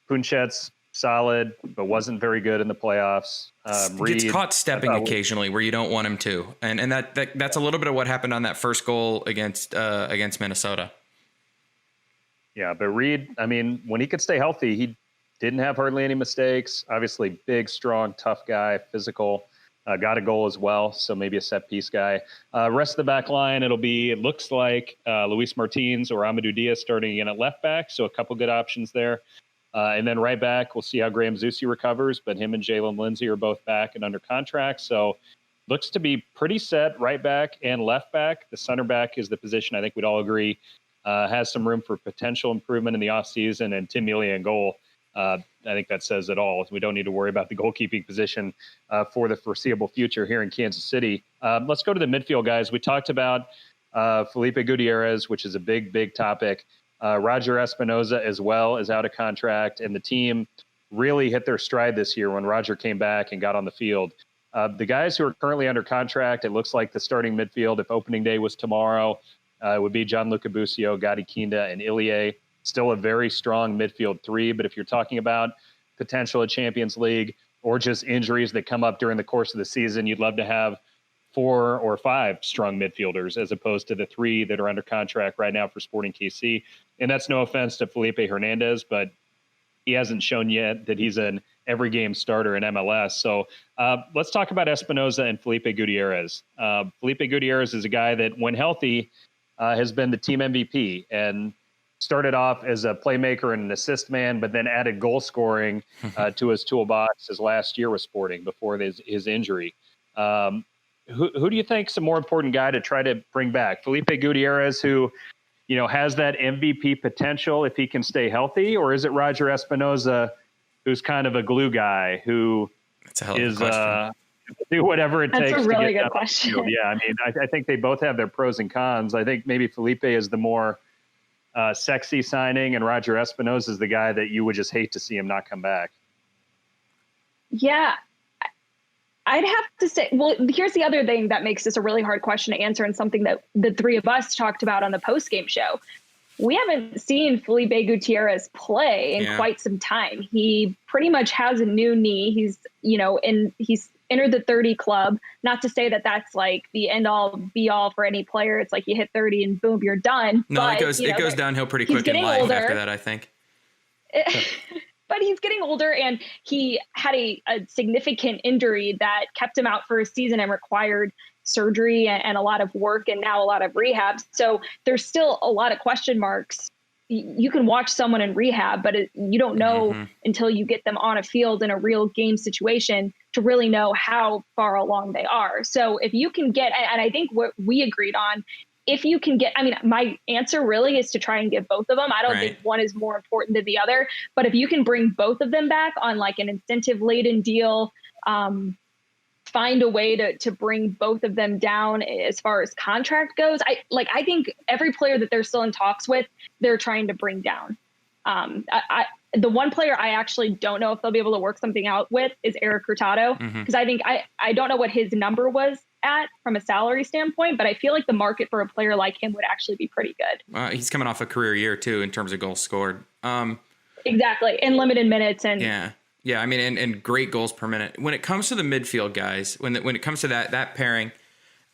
Punchet's solid, but wasn't very good in the playoffs. Reed gets caught stepping occasionally where you don't want him to. And that's a little bit of what happened on that first goal against Minnesota. Yeah, but Reed, when he could stay healthy, he didn't have hardly any mistakes. Obviously, big, strong, tough guy, physical. Got a goal as well, so maybe a set piece guy. Rest of the back line, it looks like Luis Martins or Amadou Diaz starting again at left back, so a couple good options there. And then right back, we'll see how Graham Zusi recovers, but him and Jalen Lindsay are both back and under contract, so looks to be pretty set right back and left back. The center back is the position I think we'd all agree has some room for potential improvement in the offseason, and Tim Mealy in goal. I think that says it all. We don't need to worry about the goalkeeping position for the foreseeable future here in Kansas City. Let's go to the midfield, guys. We talked about Felipe Gutierrez, which is a big, big topic. Roger Espinoza as well is out of contract, and the team really hit their stride this year when Roger came back and got on the field. The guys who are currently under contract, it looks like the starting midfield, if opening day was tomorrow, would be Gianluca Busio, Gadi Kinda, and Ilie. Still a very strong midfield three, but if you're talking about potential at Champions League or just injuries that come up during the course of the season, you'd love to have 4 or 5 strong midfielders as opposed to the 3 that are under contract right now for Sporting KC. And that's no offense to Felipe Hernandez, but he hasn't shown yet that he's an every game starter in MLS. So let's talk about Espinoza and Felipe Gutierrez. Felipe Gutierrez is a guy that, when healthy, has been the team MVP and started off as a playmaker and an assist man, but then added goal scoring to his toolbox his last year with Sporting before his injury. Who do you think is a more important guy to try to bring back? Felipe Gutierrez, who has that MVP potential if he can stay healthy, or is it Roger Espinoza, who's kind of a glue guy who is do whatever it takes? That's a really good question. Yeah, I think they both have their pros and cons. I think maybe Felipe is the more sexy signing, and Roger Espinoza is the guy that you would just hate to see him not come back. Yeah, I'd have to say, well, here's the other thing that makes this a really hard question to answer, and something that the three of us talked about on the post-game show. We haven't seen Felipe Gutierrez play in quite some time. He pretty much has a new knee. He's entered the 30 club. Not to say that that's like the end all be all for any player. It's like you hit 30 and boom, you're done. No, but, it goes downhill pretty quick in life after that, I think. But he's getting older, and he had a significant injury that kept him out for a season and required surgery and a lot of work, and now a lot of rehab. So there's still a lot of question marks. You can watch someone in rehab, but you don't know until you get them on a field in a real game situation to really know how far along they are. So if you can get, and I think what we agreed on, if you can get, my answer really is to try and get both of them. I don't think one is more important than the other, but if you can bring both of them back on like an incentive laden deal, find a way to bring both of them down as far as contract goes. I think every player that they're still in talks with, they're trying to bring down. The one player I actually don't know if they'll be able to work something out with is Eric Hurtado, because I think I don't know what his number was at from a salary standpoint, but I feel like the market for a player like him would actually be pretty good. He's coming off a career year too in terms of goals scored. Exactly, in limited minutes and yeah. I mean, and great goals per minute. When it comes to the midfield guys, when it comes to that pairing,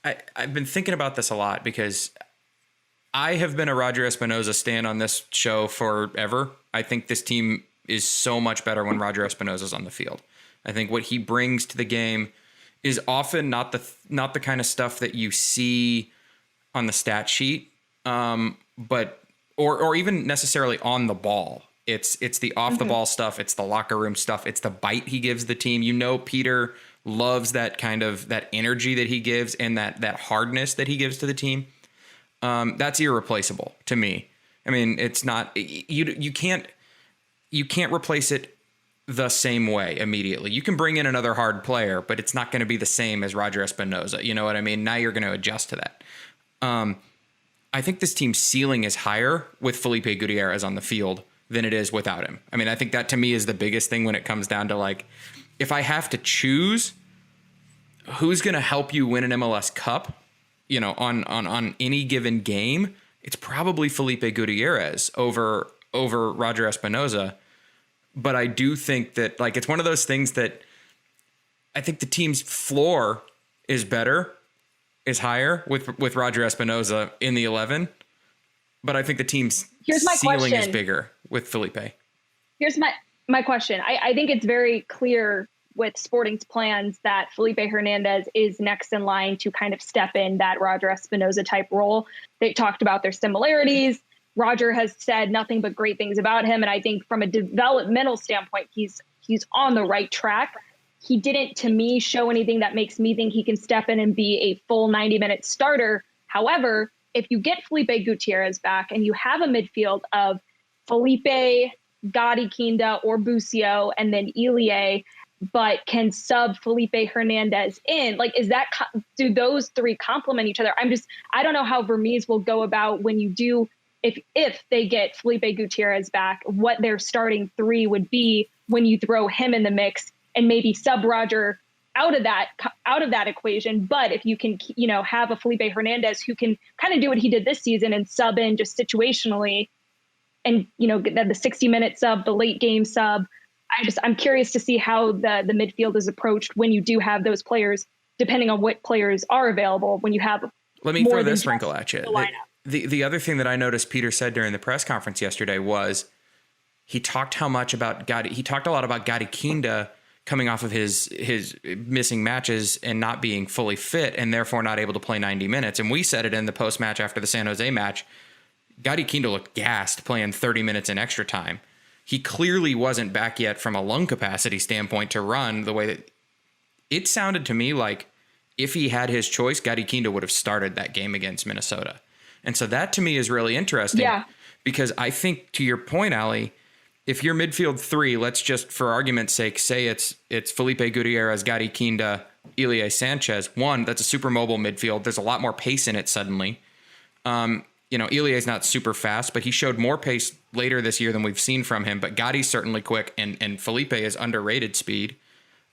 I've been thinking about this a lot because I have been a Roger Espinoza stan on this show forever. I think this team is so much better when Roger Espinoza is on the field. I think what he brings to the game is often not the kind of stuff that you see on the stat sheet, but even necessarily on the ball. It's the off the ball stuff. It's the locker room stuff. It's the bite he gives the team. You know, Peter loves that kind of that energy that he gives and that hardness that he gives to the team. That's irreplaceable to me. I mean, it's not, you can't replace it the same way immediately. You can bring in another hard player, but it's not going to be the same as Roger Espinoza. You know what I mean? Now you're going to adjust to that. I think this team's ceiling is higher with Felipe Gutierrez on the field than it is without him. I mean, I think that to me is the biggest thing when it comes down to, like, if I have to choose who's going to help you win an MLS Cup, you know, on any given game, it's probably Felipe Gutierrez over Roger Espinoza. But I do think that, like, it's one of those things that I think the team's floor is higher with Roger Espinoza in the 11. But I think the team's ceiling is bigger with Felipe. Here's my question. I think it's very clear with Sporting's plans that Felipe Hernandez is next in line to kind of step in that Roger Espinoza type role. They talked about their similarities. Roger has said nothing but great things about him. And I think from a developmental standpoint, he's on the right track. He didn't, to me, show anything that makes me think he can step in and be a full 90-minute starter. However, if you get Felipe Gutierrez back and you have a midfield of Felipe, Gadi Kinda, or Busio, and then Ilie, but can sub Felipe Hernandez in, like, do those three complement each other? I don't know how Vermes will go about when you do, if they get Felipe Gutierrez back, what their starting three would be when you throw him in the mix and maybe sub Roger out of that equation. But if you can, you know, have a Felipe Hernandez who can kind of do what he did this season and sub in just situationally, and, you know, the 60-minute sub, the late game sub, I'm curious to see how the midfield is approached when you do have those players, depending on what players are available. When you have, let me throw this wrinkle at you. The other thing that I noticed Peter said during the press conference yesterday was he talked a lot about Gadi Kinda coming off of his missing matches and not being fully fit and therefore not able to play 90 minutes. And we said it in the post-match after the San Jose match. Gadi Kinda looked gassed playing 30 minutes in extra time. He clearly wasn't back yet from a lung capacity standpoint to run the way that it sounded to me like if he had his choice, Gadi Kinda would have started that game against Minnesota. And so that to me is really interesting because I think, to your point, Allie, if your midfield three, let's just for argument's sake say it's Felipe Gutierrez, Gadi Kinda, Ilie Sanchez. One, that's a super mobile midfield. There's a lot more pace in it suddenly. You know, Ilie's not super fast, but he showed more pace later this year than we've seen from him. But Gadi's certainly quick, and Felipe is underrated speed,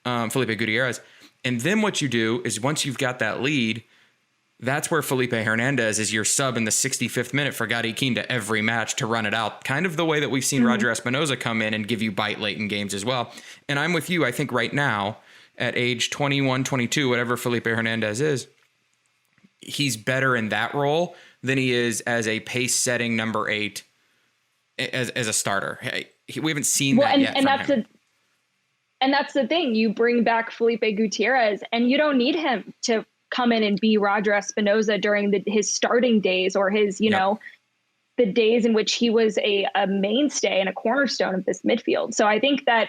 Felipe Gutierrez. And then what you do is once you've got that lead, that's where Felipe Hernandez is your sub in the 65th minute for Gadi Kinda every match to run it out. Kind of the way that we've seen Roger Espinoza come in and give you bite late in games as well. And I'm with you. I think right now at age 21, 22, whatever Felipe Hernandez is, he's better in that role than he is as a pace setting number 8 as a starter. We haven't seen that yet from him. And that's the thing. You bring back Felipe Gutierrez and you don't need him to come in and be Roger Espinoza during his starting days or his, you know, the days in which he was a mainstay and a cornerstone of this midfield. So I think that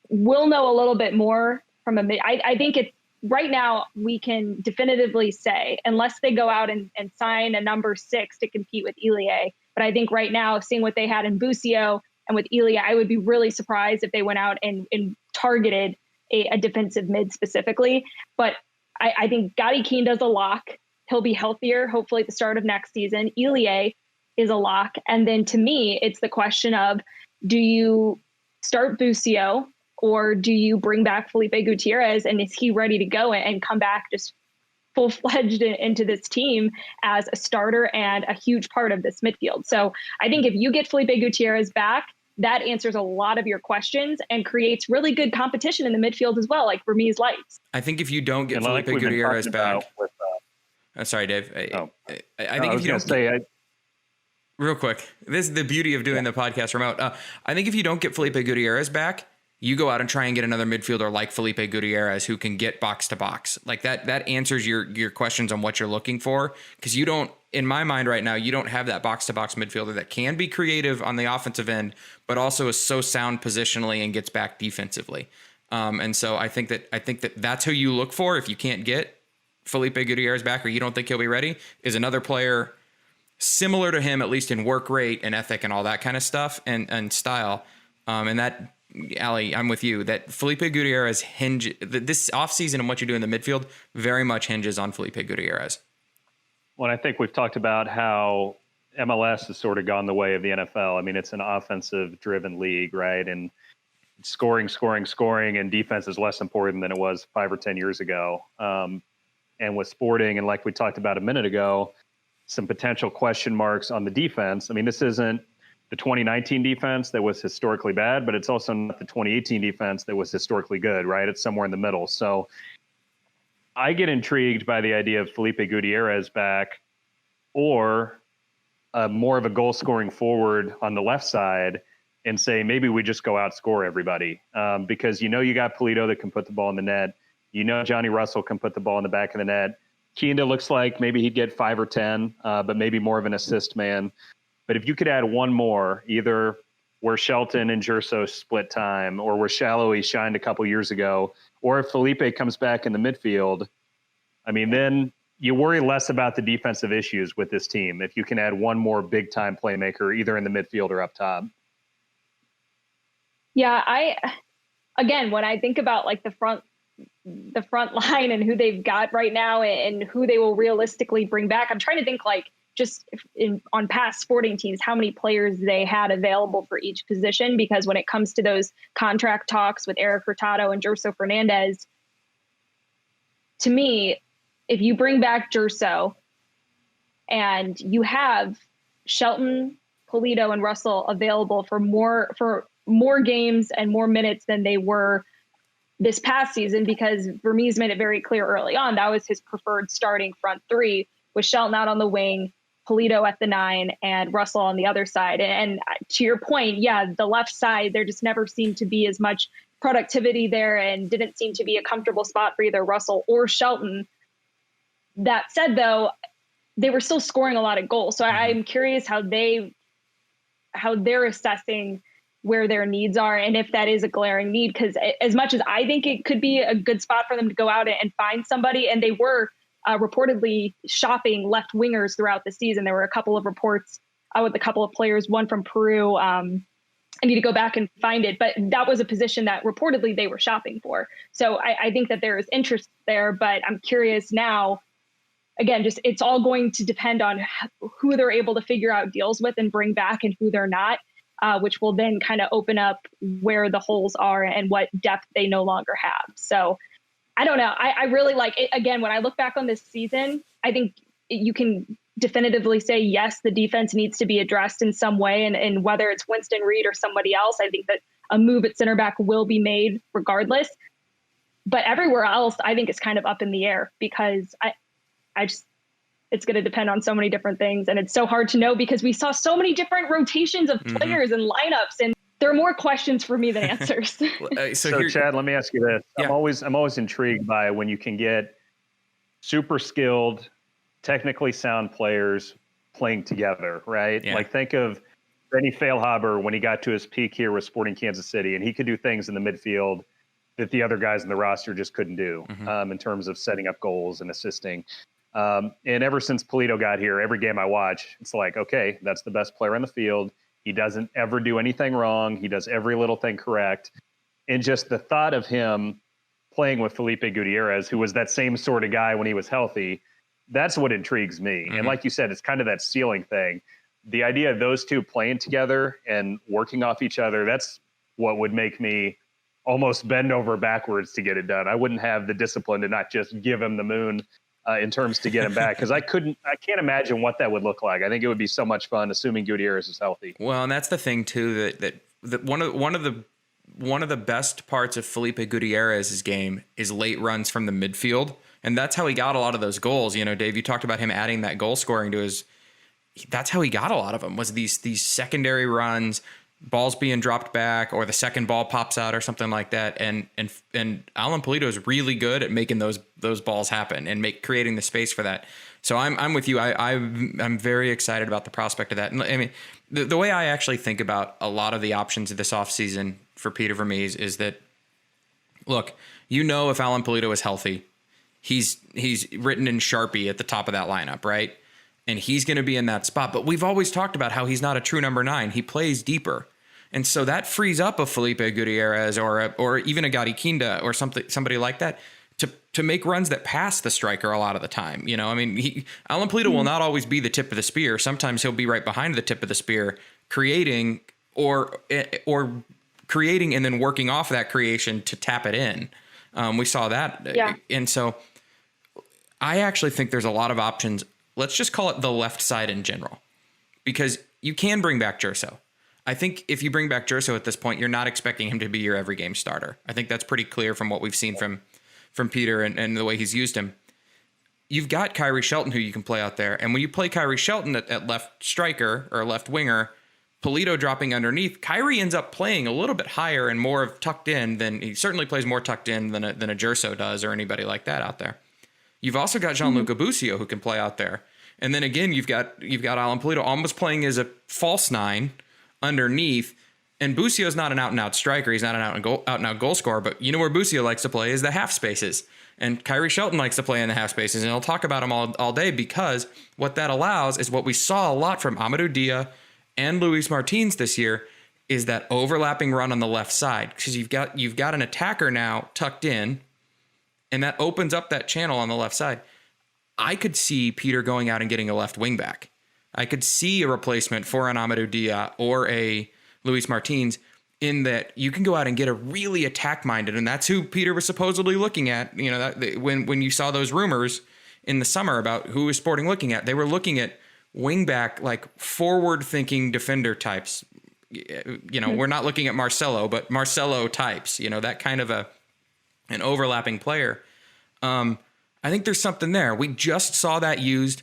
we'll know a little bit more from I think it's right now we can definitively say, unless they go out and sign a number 6 to compete with Ilie. But I think right now, seeing what they had in Busio and with Ilie, I would be really surprised if they went out and targeted a defensive mid specifically. But I think Gadi Kinda's a lock. He'll be healthier, hopefully at the start of next season. Ilie is a lock. And then to me, it's the question of, do you start Busio or do you bring back Felipe Gutierrez, and is he ready to go and come back just full-fledged into this team as a starter and a huge part of this midfield? So I think if you get Felipe Gutierrez back, that answers a lot of your questions and creates really good competition in the midfield as well, like Vermes Lights. I think if you don't get Felipe Gutierrez back, sorry, Dave. I think if you don't real quick, this is the beauty of doing the podcast remote. I think if you don't get Felipe Gutierrez back, you go out and try and get another midfielder like Felipe Gutierrez who can get box to box. Like that answers your questions on what you're looking for. Because you don't, in my mind right now, you don't have that box to box midfielder that can be creative on the offensive end, but also is so sound positionally and gets back defensively. And so I think that that's who you look for if you can't get Felipe Gutierrez back, or you don't think he'll be ready, is another player similar to him, at least in work rate and ethic and all that kind of stuff and style. And that, Ali, I'm with you, that Felipe Gutierrez this offseason and what you do in the midfield very much hinges on Felipe Gutierrez. Well, I think we've talked about how MLS has sort of gone the way of the NFL. I mean, it's an offensive driven league, right? And scoring, and defense is less important than it was 5 or 10 years ago. And with Sporting, and like we talked about a minute ago, some potential question marks on the defense. I mean, this isn't the 2019 defense that was historically bad, but it's also not the 2018 defense that was historically good, right? It's somewhere in the middle. So I get intrigued by the idea of Felipe Gutierrez back, or more of a goal scoring forward on the left side, and say, maybe we just go outscore everybody. Because you got Polito that can put the ball in the net. Johnny Russell can put the ball in the back of the net. Kinda looks like maybe he'd get 5 or 10, but maybe more of an assist man. But if you could add one more, either where Shelton and Gerso split time, or where Shallowy shined a couple years ago, or if Felipe comes back in the midfield, I mean, then you worry less about the defensive issues with this team if you can add one more big-time playmaker, either in the midfield or up top. Yeah, again, when I think about like the front line and who they've got right now and who they will realistically bring back, I'm trying to think like just on past Sporting teams, how many players they had available for each position. Because when it comes to those contract talks with Eric Hurtado and Gerso Fernandez, to me, if you bring back Gerso and you have Shelton, Polito, and Russell available for more games and more minutes than they were this past season, because Vermes made it very clear early on that was his preferred starting front three, with Shelton out on the wing, Polito at the 9, and Russell on the other side. And to your point, yeah, the left side, there just never seemed to be as much productivity there and didn't seem to be a comfortable spot for either Russell or Shelton. That said, though, they were still scoring a lot of goals. So I'm curious how they're assessing where their needs are and if that is a glaring need. Because as much as I think it could be a good spot for them to go out and find somebody, and they were reportedly shopping left wingers throughout the season. There were a couple of reports with a couple of players, one from Peru. I need to go back and find it, but that was a position that reportedly they were shopping for. So I think that there is interest there, but I'm curious now, again, just it's all going to depend on who they're able to figure out deals with and bring back and who they're not, which will then kind of open up where the holes are and what depth they no longer have. So I don't know. I really like it. Again, when I look back on this season, I think you can definitively say, yes, the defense needs to be addressed in some way. And whether it's Winston Reed or somebody else, I think that a move at center back will be made regardless. But everywhere else, I think it's kind of up in the air, because it's going to depend on so many different things. And it's so hard to know because we saw so many different rotations of players and lineups, and there are more questions for me than answers. So Chad, let me ask you this. Yeah. I'm always intrigued by when you can get super skilled, technically sound players playing together, right? Yeah. Like think of Benny Feilhaber when he got to his peak here with Sporting Kansas City, and he could do things in the midfield that the other guys in the roster just couldn't do in terms of setting up goals and assisting. And ever since Polito got here, every game I watch, it's like, okay, that's the best player on the field. He doesn't ever do anything wrong. He does every little thing correct. And just the thought of him playing with Felipe Gutierrez, who was that same sort of guy when he was healthy. That's what intrigues me. And like you said, it's kind of that ceiling thing. The idea of those two playing together and working off each other, that's what would make me almost bend over backwards to get it done. I wouldn't have the discipline to not just give him the moon in terms to get him back, because I can't imagine what that would look like. I think it would be so much fun, assuming Gutierrez is healthy. Well, and that's the thing too, that one of the best parts of Felipe Gutierrez's game is late runs from the midfield. And that's how he got a lot of those goals. You know, Dave, you talked about him adding that goal scoring to his, that's how he got a lot of them, was these secondary runs, balls being dropped back, or the second ball pops out or something like that. And Alan Pulido is really good at making those balls happen and creating the space for that. So I'm with you. I'm very excited about the prospect of that. And I mean, the way I actually think about a lot of the options of this offseason for Peter Vermees is that, look, you know, if Alan Pulido is healthy, he's written in Sharpie at the top of that lineup, right? And he's going to be in that spot. But we've always talked about how he's not a true number 9. He plays deeper. And so that frees up a Felipe Gutierrez or even a Gadi Kinda or somebody like that to make runs that pass the striker a lot of the time. You know, I mean, Alan Pulido will not always be the tip of the spear. Sometimes he'll be right behind the tip of the spear, creating or creating and then working off that creation to tap it in. We saw that. Yeah. And so I actually think there's a lot of options. Let's just call it the left side in general, because you can bring back Gerso. I think if you bring back Gerso at this point, you're not expecting him to be your every game starter. I think that's pretty clear from what we've seen from Peter and the way he's used him. You've got Kyrie Shelton, who you can play out there. And when you play Kyrie Shelton at left striker or left winger, Pulido dropping underneath, Kyrie ends up playing a little bit higher and more of tucked in than he certainly plays more tucked in than a Gerso does or anybody like that out there. You've also got Gianluca Busio who can play out there. And then again, you've got Alan Pulido almost playing as a false 9 underneath. And Busio's not an out-and-out striker. He's not an out-and-out goal scorer. But you know where Busio likes to play is the half spaces. And Kyrie Shelton likes to play in the half spaces. And I'll talk about him all day, because what that allows is what we saw a lot from Amadou Dia and Luis Martins this year is that overlapping run on the left side. Because you've got an attacker now tucked in, and that opens up that channel on the left side. I could see Peter going out and getting a left wing back. I could see a replacement for an Amadou Dia or a Luis Martins, in that you can go out and get a really attack-minded, and that's who Peter was supposedly looking at. You know, that when you saw those rumors in the summer about who was Sporting looking at, they were looking at wing-back, like forward-thinking defender types. You know, we're not looking at Marcelo, but Marcelo types. You know, that kind of an overlapping player. I think there's something there. We just saw that used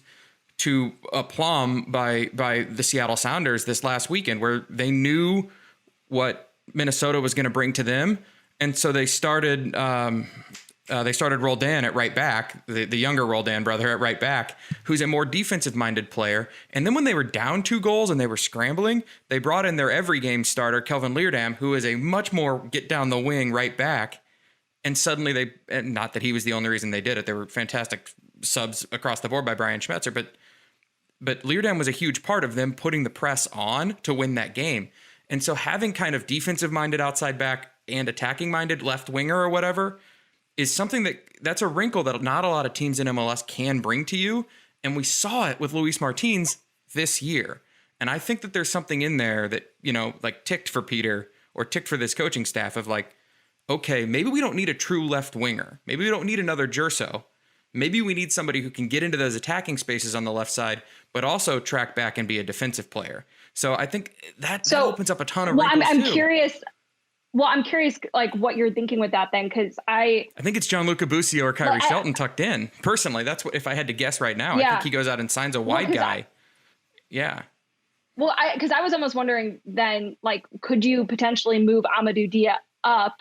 to aplomb by the Seattle Sounders this last weekend, where they knew what Minnesota was going to bring to them, and so they started Roldan at right back, the younger Roldan brother at right back, who's a more defensive-minded player. And then when they were down 2 goals and they were scrambling, they brought in their every game starter, Kelvin Leerdam, who is a much more get down the wing right back. And suddenly and not that he was the only reason they did it. There were fantastic subs across the board by Brian Schmetzer, but Leerdam was a huge part of them putting the press on to win that game. And so having kind of defensive-minded outside back and attacking-minded left winger or whatever is something that's a wrinkle that not a lot of teams in MLS can bring to you. And we saw it with Luis Martins this year. And I think that there's something in there that, you know, like ticked for Peter or ticked for this coaching staff of like, okay, maybe we don't need a true left winger. Maybe we don't need another Gerso. Maybe we need somebody who can get into those attacking spaces on the left side, but also track back and be a defensive player. So I think that opens up a ton of wrinkles I'm too. curious. Well, I'm curious, like, what you're thinking with that then, because I think it's Gianluca Busio or Kyrie Shelton tucked in. Personally, that's what, if I had to guess right now, I think he goes out and signs a wide guy. Well, because I was almost wondering then, like, could you potentially move Amadou Dia up?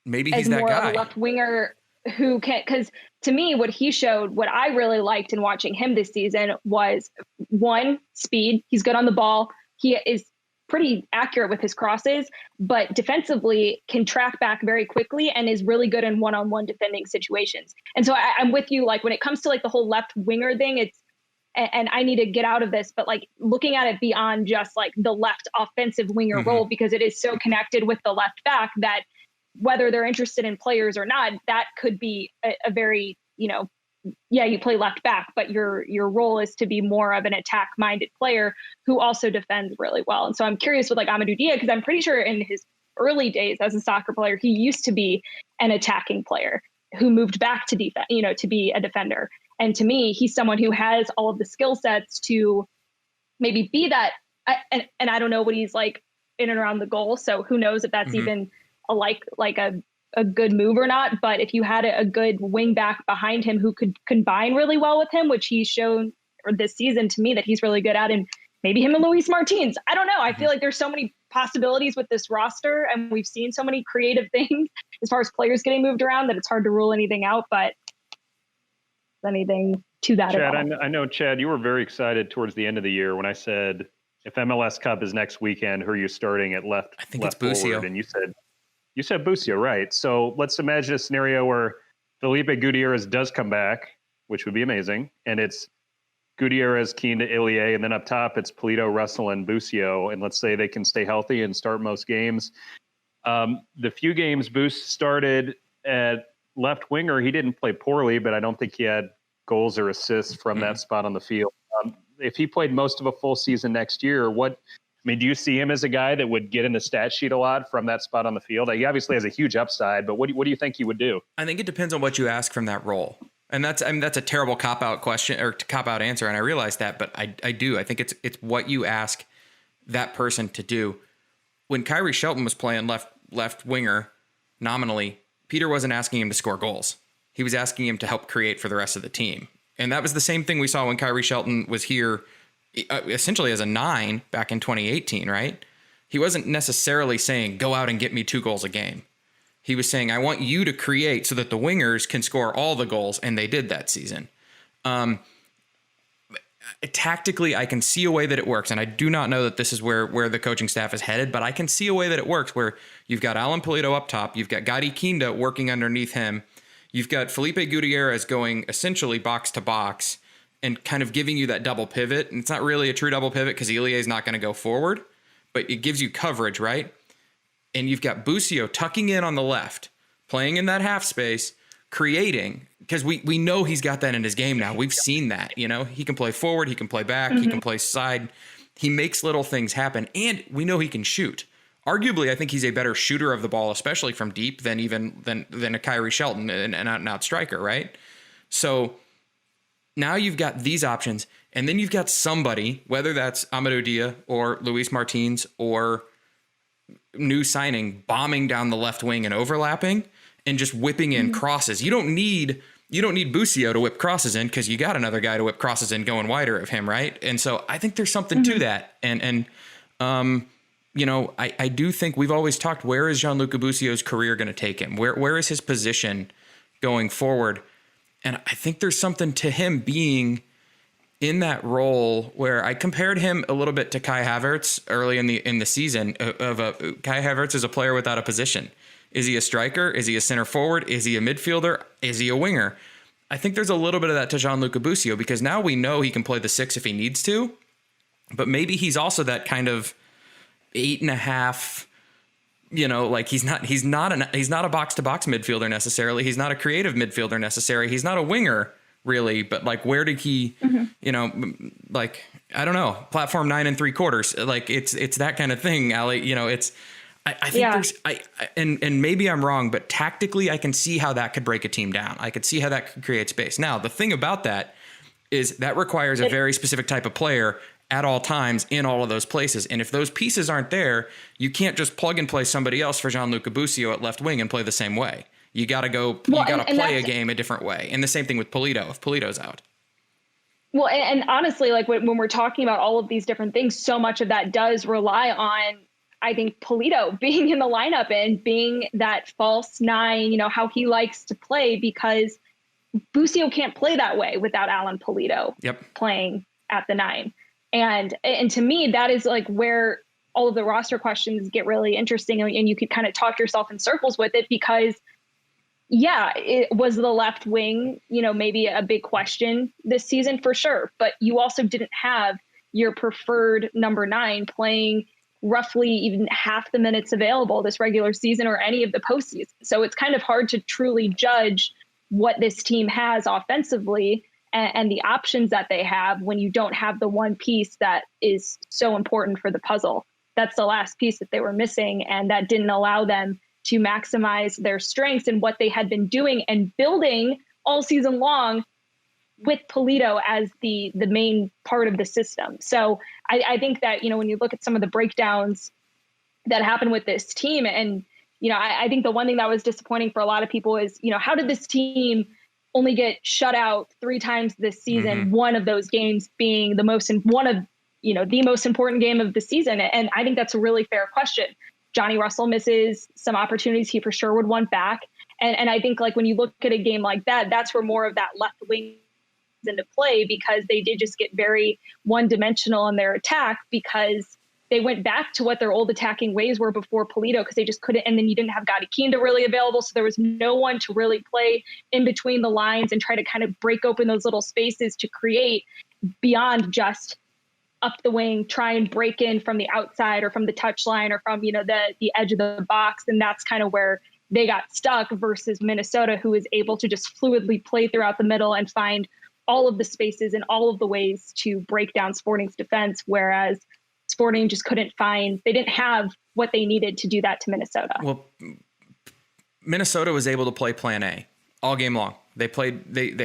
Maybe he's that guy. Of a left winger who can, because to me, what he showed, what I really liked in watching him this season was, 1, speed. He's good on the ball. He is pretty accurate with his crosses, but defensively can track back very quickly and is really good in one-on-one defending situations. And so I'm with you, like when it comes to like the whole left winger thing, and I need to get out of this, but like looking at it beyond just like the left offensive winger role, because it is so connected with the left back that whether they're interested in players or not, that could be a very, you play left back, but your role is to be more of an attack minded player who also defends really well. And so I'm curious with like Amadou Dia, because I'm pretty sure in his early days as a soccer player, he used to be an attacking player who moved back to defense, to be a defender. And to me, he's someone who has all of the skill sets to maybe be that. And I don't know what he's like in and around the goal. So who knows if that's even a good move or not. But if you had a good wing back behind him who could combine really well with him, which he's shown this season to me that he's really good at, and maybe him and Luis Martins. I don't know. I feel like there's so many possibilities with this roster, and we've seen so many creative things as far as players getting moved around that it's hard to rule anything out. But anything to that Chad, at all. I know, Chad, you were very excited towards the end of the year when I said, if MLS Cup is next weekend, who are you starting at left? I think left it's Busio. Forward? And you said Busio, right? So let's imagine a scenario where Felipe Gutierrez does come back, which would be amazing, and it's Gutierrez, Keane to Ilie, and then up top it's Polito, Russell, and Busio. And let's say they can stay healthy and start most games. The few games Boost started at left winger, he didn't play poorly, but I don't think he had goals or assists from that spot on the field. If he played most of a full season next year, do you see him as a guy that would get in the stat sheet a lot from that spot on the field? He obviously has a huge upside, but what do you think he would do? I think it depends on what you ask from that role. And that's a terrible cop-out question or cop-out answer, and I realize that, but I do. I think it's what you ask that person to do. When Kyrie Shelton was playing left winger nominally, Peter wasn't asking him to score goals. He was asking him to help create for the rest of the team. And that was the same thing we saw when Kyrie Shelton was here essentially as a 9 back in 2018, right? He wasn't necessarily saying, go out and get me 2 goals a game. He was saying, I want you to create so that the wingers can score all the goals, and they did that season. Tactically, I can see a way that it works, and I do not know that this is where the coaching staff is headed, but I can see a way that it works where you've got Alan Polito up top, you've got Gadi Kinda working underneath him, you've got Felipe Gutierrez going essentially box to box and kind of giving you that double pivot. And it's not really a true double pivot because Ilie is not going to go forward, but it gives you coverage, right? And you've got Busio tucking in on the left, playing in that half space, creating, because we know he's got that in his game now. We've seen that, he can play forward, he can play back, he can play side. He makes little things happen, and we know he can shoot. Arguably, I think he's a better shooter of the ball, especially from deep, than a Kyrie Shelton, an out-and-out striker, right? So now you've got these options, and then you've got somebody, whether that's Amadou Dia or Luis Martins or new signing, bombing down the left wing and overlapping and just whipping in crosses. You don't need Busio to whip crosses in because you got another guy to whip crosses in going wider of him, right? And so I think there's something to that. And I do think we've always talked, where is Gianluca Busio's career going to take him? Where is his position going forward? And I think there's something to him being in that role where I compared him a little bit to Kai Havertz early in the season. Kai Havertz is a player without a position. Is he a striker? Is he a center forward? Is he a midfielder? Is he a winger? I think there's a little bit of that to Gianluca Busio because now we know he can play the 6 if he needs to, but maybe he's also that kind of 8.5. He's not a box to box midfielder necessarily. He's not a creative midfielder necessarily. He's not a winger really, but where did he, I don't know, platform 9 3/4. It's that kind of thing, Allie. I think and maybe I'm wrong, but tactically I can see how that could break a team down. I could see how that could create space. Now, the thing about that is that requires a very specific type of player at all times in all of those places. And if those pieces aren't there, you can't just plug and play somebody else for Gianluca Busio at left wing and play the same way. You got to play a game a different way. And the same thing with Polito, if Polito's out. Well, and honestly, when we're talking about all of these different things, so much of that does rely on, I think, Polito being in the lineup and being that false 9, how he likes to play, because Busio can't play that way without Alan Polito playing at the 9. And to me, that is where all of the roster questions get really interesting, and you could kind of talk yourself in circles with it, because it was the left wing, maybe a big question this season for sure, but you also didn't have your preferred number 9 playing roughly even half the minutes available this regular season or any of the postseason. So it's kind of hard to truly judge what this team has offensively and the options that they have when you don't have the one piece that is so important for the puzzle. That's the last piece that they were missing, and that didn't allow them to maximize their strengths and what they had been doing and building all season long with Pulido as the main part of the system. So I think that, when you look at some of the breakdowns that happened with this team, and, I think the one thing that was disappointing for a lot of people is, how did this team only get shut out 3 times this season? Mm-hmm. One of those games being the most important game of the season. And I think that's a really fair question. Johnny Russell misses some opportunities he for sure would want back. And I think, like, when you look at a game like that, that's where more of that left wing into play, because they did just get very one-dimensional in their attack, because they went back to what their old attacking ways were before Pulido, because they just couldn't. And then you didn't have Gotti Kinda really available, so there was no one to really play in between the lines and try to kind of break open those little spaces to create beyond just up the wing, try and break in from the outside or from the touch line or from, the edge of the box. And that's kind of where they got stuck versus Minnesota, who is able to just fluidly play throughout the middle and find all of the spaces and all of the ways to break down Sporting's defense, whereas Sporting just they didn't have what they needed to do that to Minnesota. Well, Minnesota was able to play plan A all game long. They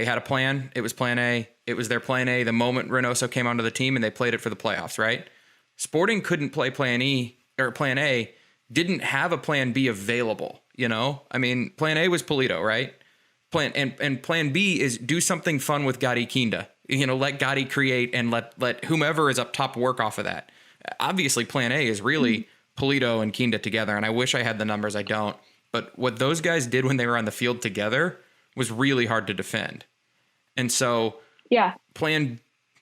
had a plan. It was plan A. It was their plan A the moment Reynoso came onto the team, and they played it for the playoffs, right? Sporting couldn't play plan E or plan A, didn't have a plan B available, I mean, plan A was Pulido, right? And plan B is do something fun with Gotti Kinda. Let Gotti create and let whomever is up top work off of that. Obviously, plan A is really Pulido and Kinda together, and I wish I had the numbers. I don't. But what those guys did when they were on the field together was really hard to defend. And so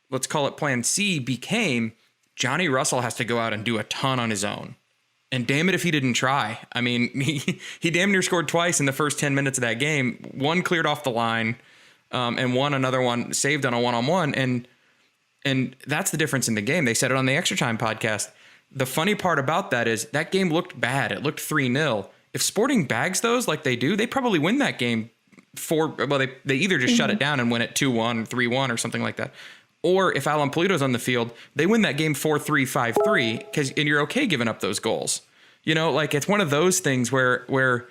let's call it plan C, became Johnny Russell has to go out and do a ton on his own. And damn it if he didn't try. I mean, he damn near scored twice in the first 10 minutes of that game. One cleared off the line, and another one saved on a one-on-one. And that's the difference in the game. They said it on the Extra Time podcast. The funny part about that is that game looked bad. It looked 3-0. If Sporting bags those like they do, they probably win that game they either just shut it down and win it 2-1, 3-1 or something like that. Or if Alan Pulido's on the field, they win that game 4-3, 5-3, and you're okay giving up those goals. It's one of those things where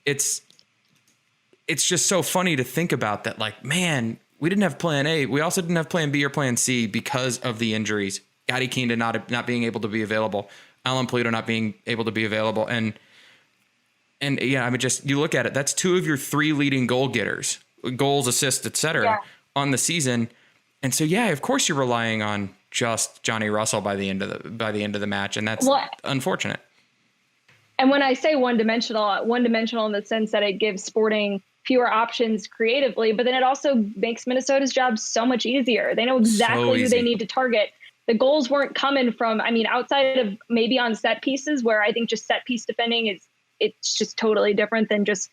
it's just so funny to think about that. Like, man, we didn't have plan A. We also didn't have plan B or plan C because of the injuries. Gotti Kinda not being able to be available. Alan Pulido not being able to be available. And yeah, I mean, just you look at it, that's 2 of your 3 leading goal getters, goals, assists, etc. on the season. And so, yeah, of course you're relying on just Johnny Russell by the end of the match, and that's unfortunate. And when I say one-dimensional in the sense that it gives Sporting fewer options creatively, but then it also makes Minnesota's job so much easier. They know exactly who they need to target. The goals weren't coming from, outside of maybe on set pieces, where I think just set piece defending it's just totally different than just,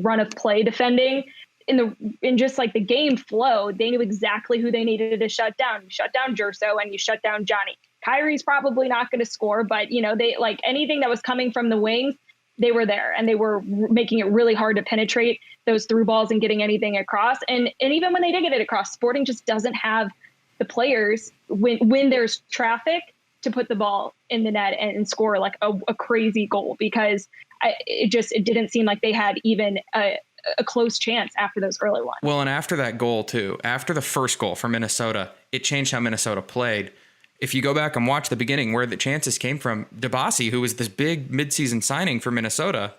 run of play defending. In just like the game flow, they knew exactly who they needed to shut down. You shut down Gerso and you shut down Johnny. Kyrie's probably not going to score, but they like anything that was coming from the wings, they were there, and they were making it really hard to penetrate those through balls and getting anything across. And even when they did get it across, Sporting just doesn't have the players when there's traffic to put the ball in the net and score like a crazy goal, because it didn't seem like they had even a close chance after those early ones. Well, and after that goal too, after the first goal for Minnesota, it changed how Minnesota played. If you go back and watch the beginning where the chances came from, Debasi, who was this big midseason signing for Minnesota.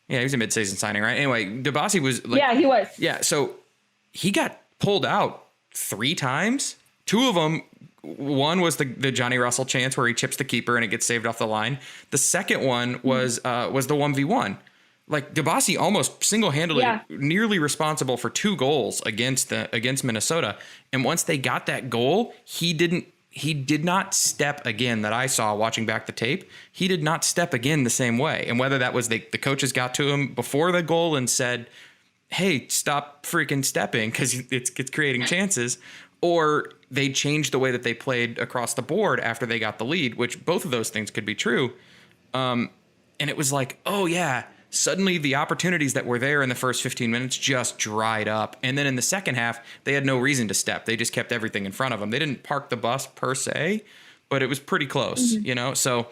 Yeah, he was a midseason signing, right? Anyway, Debasi was he was. Yeah, so he got pulled out 3 times. 2 of them, one was the Johnny Russell chance where he chips the keeper and it gets saved off the line. The second one was the 1v1. Like Debasi almost single-handedly nearly responsible for 2 goals against Minnesota. And once they got that goal, he did not step again that I saw watching back the tape. He did not step again the same way. And whether that was the coaches got to him before the goal and said, hey, stop freaking stepping because it's creating chances, or they changed the way that they played across the board after they got the lead, which both of those things could be true. And it was like, oh yeah, suddenly the opportunities that were there in the first 15 minutes just dried up. And then in the second half, they had no reason to step. They just kept everything in front of them. They didn't park the bus per se, but it was pretty close, So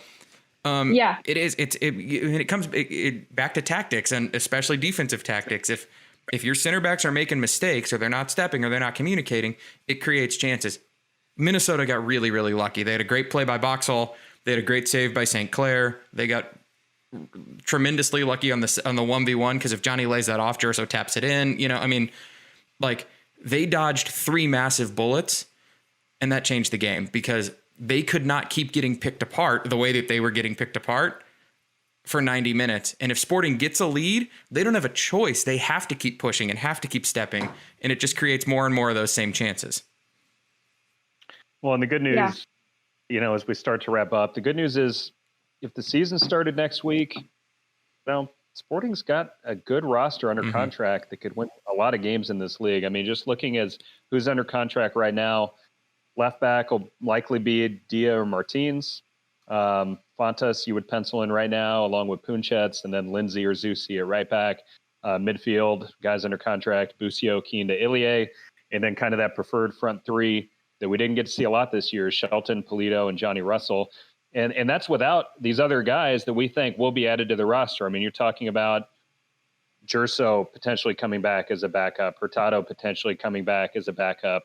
it comes back to tactics, and especially defensive tactics. If your center backs are making mistakes, or they're not stepping, or they're not communicating, it creates chances. Minnesota got really, really lucky. They had a great play by Boxall. They had a great save by St. Clair. They got tremendously lucky on the 1v1, because if Johnny lays that off, Jerso taps it in. They dodged 3 massive bullets, and that changed the game, because they could not keep getting picked apart the way that they were getting picked apart for 90 minutes. And if Sporting gets a lead, they don't have a choice. They have to keep pushing and have to keep stepping, and it just creates more and more of those same chances. Well, and the good news, as we start to wrap up, the good news is, if the season started next week, Sporting's got a good roster under contract that could win a lot of games in this league. I mean, just looking at who's under contract right now, left back will likely be Dia or Martins. Fontas you would pencil in right now, along with Punchets, and then Lindsay or Zusi at right back. Midfield, guys under contract, Busio, Kinda, Ilie, and then kind of that preferred front three that we didn't get to see a lot this year, Shelton, Polito, and Johnny Russell. And that's without these other guys that we think will be added to the roster. I mean, you're talking about Jerso potentially coming back as a backup, Hurtado potentially coming back as a backup,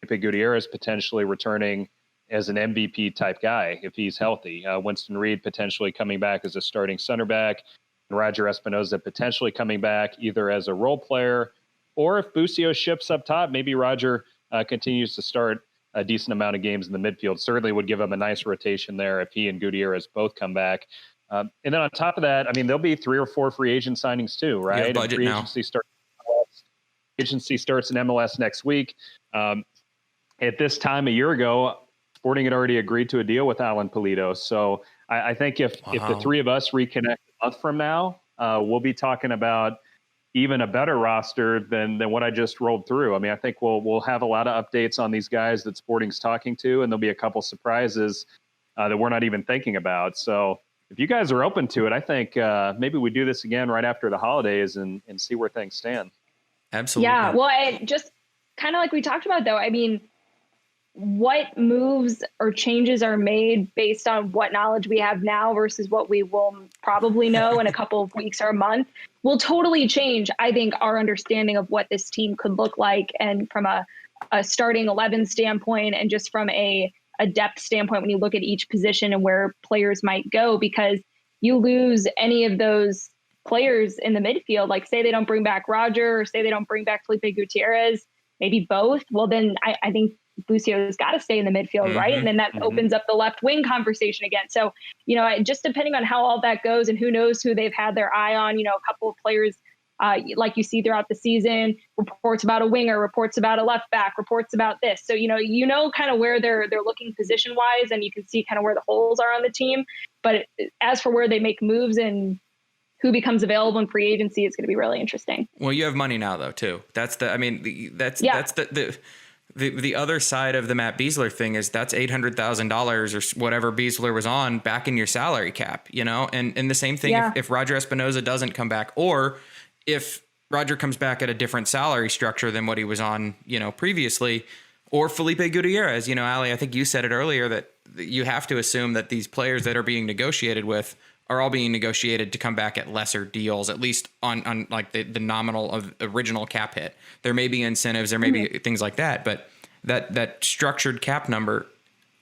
Felipe Gutierrez potentially returning as an MVP type guy if he's healthy, Winston Reed potentially coming back as a starting center back, and Roger Espinoza potentially coming back either as a role player, or if Busio ships up top, maybe Roger continues to start a decent amount of games in the midfield. Certainly would give him a nice rotation there if he and Gutierrez both come back. And then on top of that, I mean, there'll be 3 or 4 free agent signings too, right? Budget now. Agency starts in MLS next week. At this time a year ago, Sporting had already agreed to a deal with Alan Polito. So I think if the 3 of us reconnect a month from now, we'll be talking about even a better roster than what I just rolled through. I mean, I think we'll have a lot of updates on these guys that Sporting's talking to, and there'll be a couple surprises that we're not even thinking about. So if you guys are open to it, I think maybe we do this again right after the holidays and see where things stand. Absolutely. Yeah. Well, just kind of like we talked about, though, I mean, what moves or changes are made based on what knowledge we have now versus what we will probably know in a couple of weeks or a month will totally change, I think, our understanding of what this team could look like, and from a starting 11 standpoint, and just from a depth standpoint when you look at each position and where players might go, because you lose any of those players in the midfield, like say they don't bring back Roger, or say they don't bring back Felipe Gutierrez, maybe both. Well, then I think Busio's got to stay in the midfield, right? And then that opens up the left wing conversation again. So, just depending on how all that goes, and who knows who they've had their eye on, a couple of players like you see throughout the season, reports about a winger, reports about a left back, reports about this. So, kind of where they're looking position wise, and you can see kind of where the holes are on the team. But as for where they make moves and who becomes available in free agency, it's going to be really interesting. Well, you have money now though, too. That's the other side of the Matt Biesler thing is that's $800,000 or whatever Biesler was on back in your salary cap, and the same thing if Roger Espinoza doesn't come back, or if Roger comes back at a different salary structure than what he was on, previously, or Felipe Gutierrez, Ali, I think you said it earlier that you have to assume that these players that are being negotiated with are all being negotiated to come back at lesser deals, at least on like the nominal of original cap hit. There may be incentives, there may be things like that, but that structured cap number,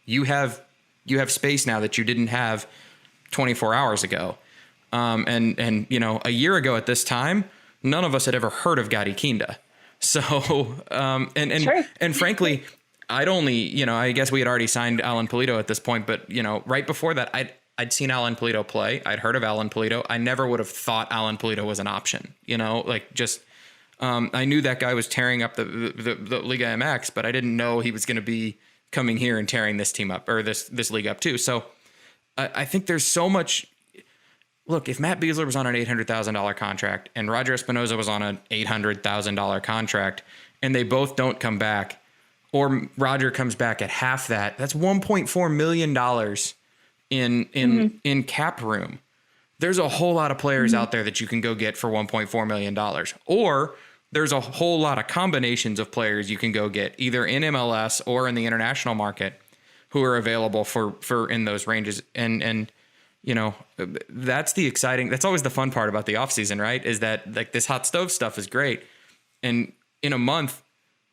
you have space now that you didn't have 24 hours ago. And a year ago at this time, none of us had ever heard of Gadi Kinda. So, and frankly, I guess we had already signed Alan Polito at this point, but right before that, I'd seen Alan Polito play. I'd heard of Alan Polito. I never would have thought Alan Polito was an option, I knew that guy was tearing up the Liga MX, but I didn't know he was going to be coming here and tearing this team up, or this league up too. So I think there's so much. Look, if Matt Biesler was on an $800,000 contract and Roger Espinoza was on an $800,000 contract, and they both don't come back, or Roger comes back at half that, that's $1.4 million in cap room. There's a whole lot of players out there that you can go get for $1.4 million. Or there's a whole lot of combinations of players you can go get either in MLS or in the international market who are available for in those ranges. And you know, that's always the fun part about the offseason, right? Is that like this hot stove stuff is great. And in a month,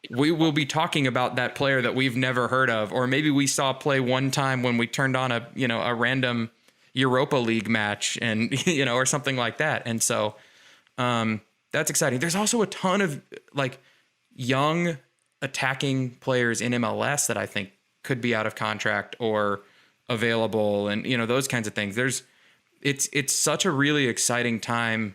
we will be talking about that player that we've never heard of, or maybe we saw play one time when we turned on a random Europa League match and, or something like that. And so that's exciting. There's also a ton of like young attacking players in MLS that I think could be out of contract or available, and those kinds of things. It's such a really exciting time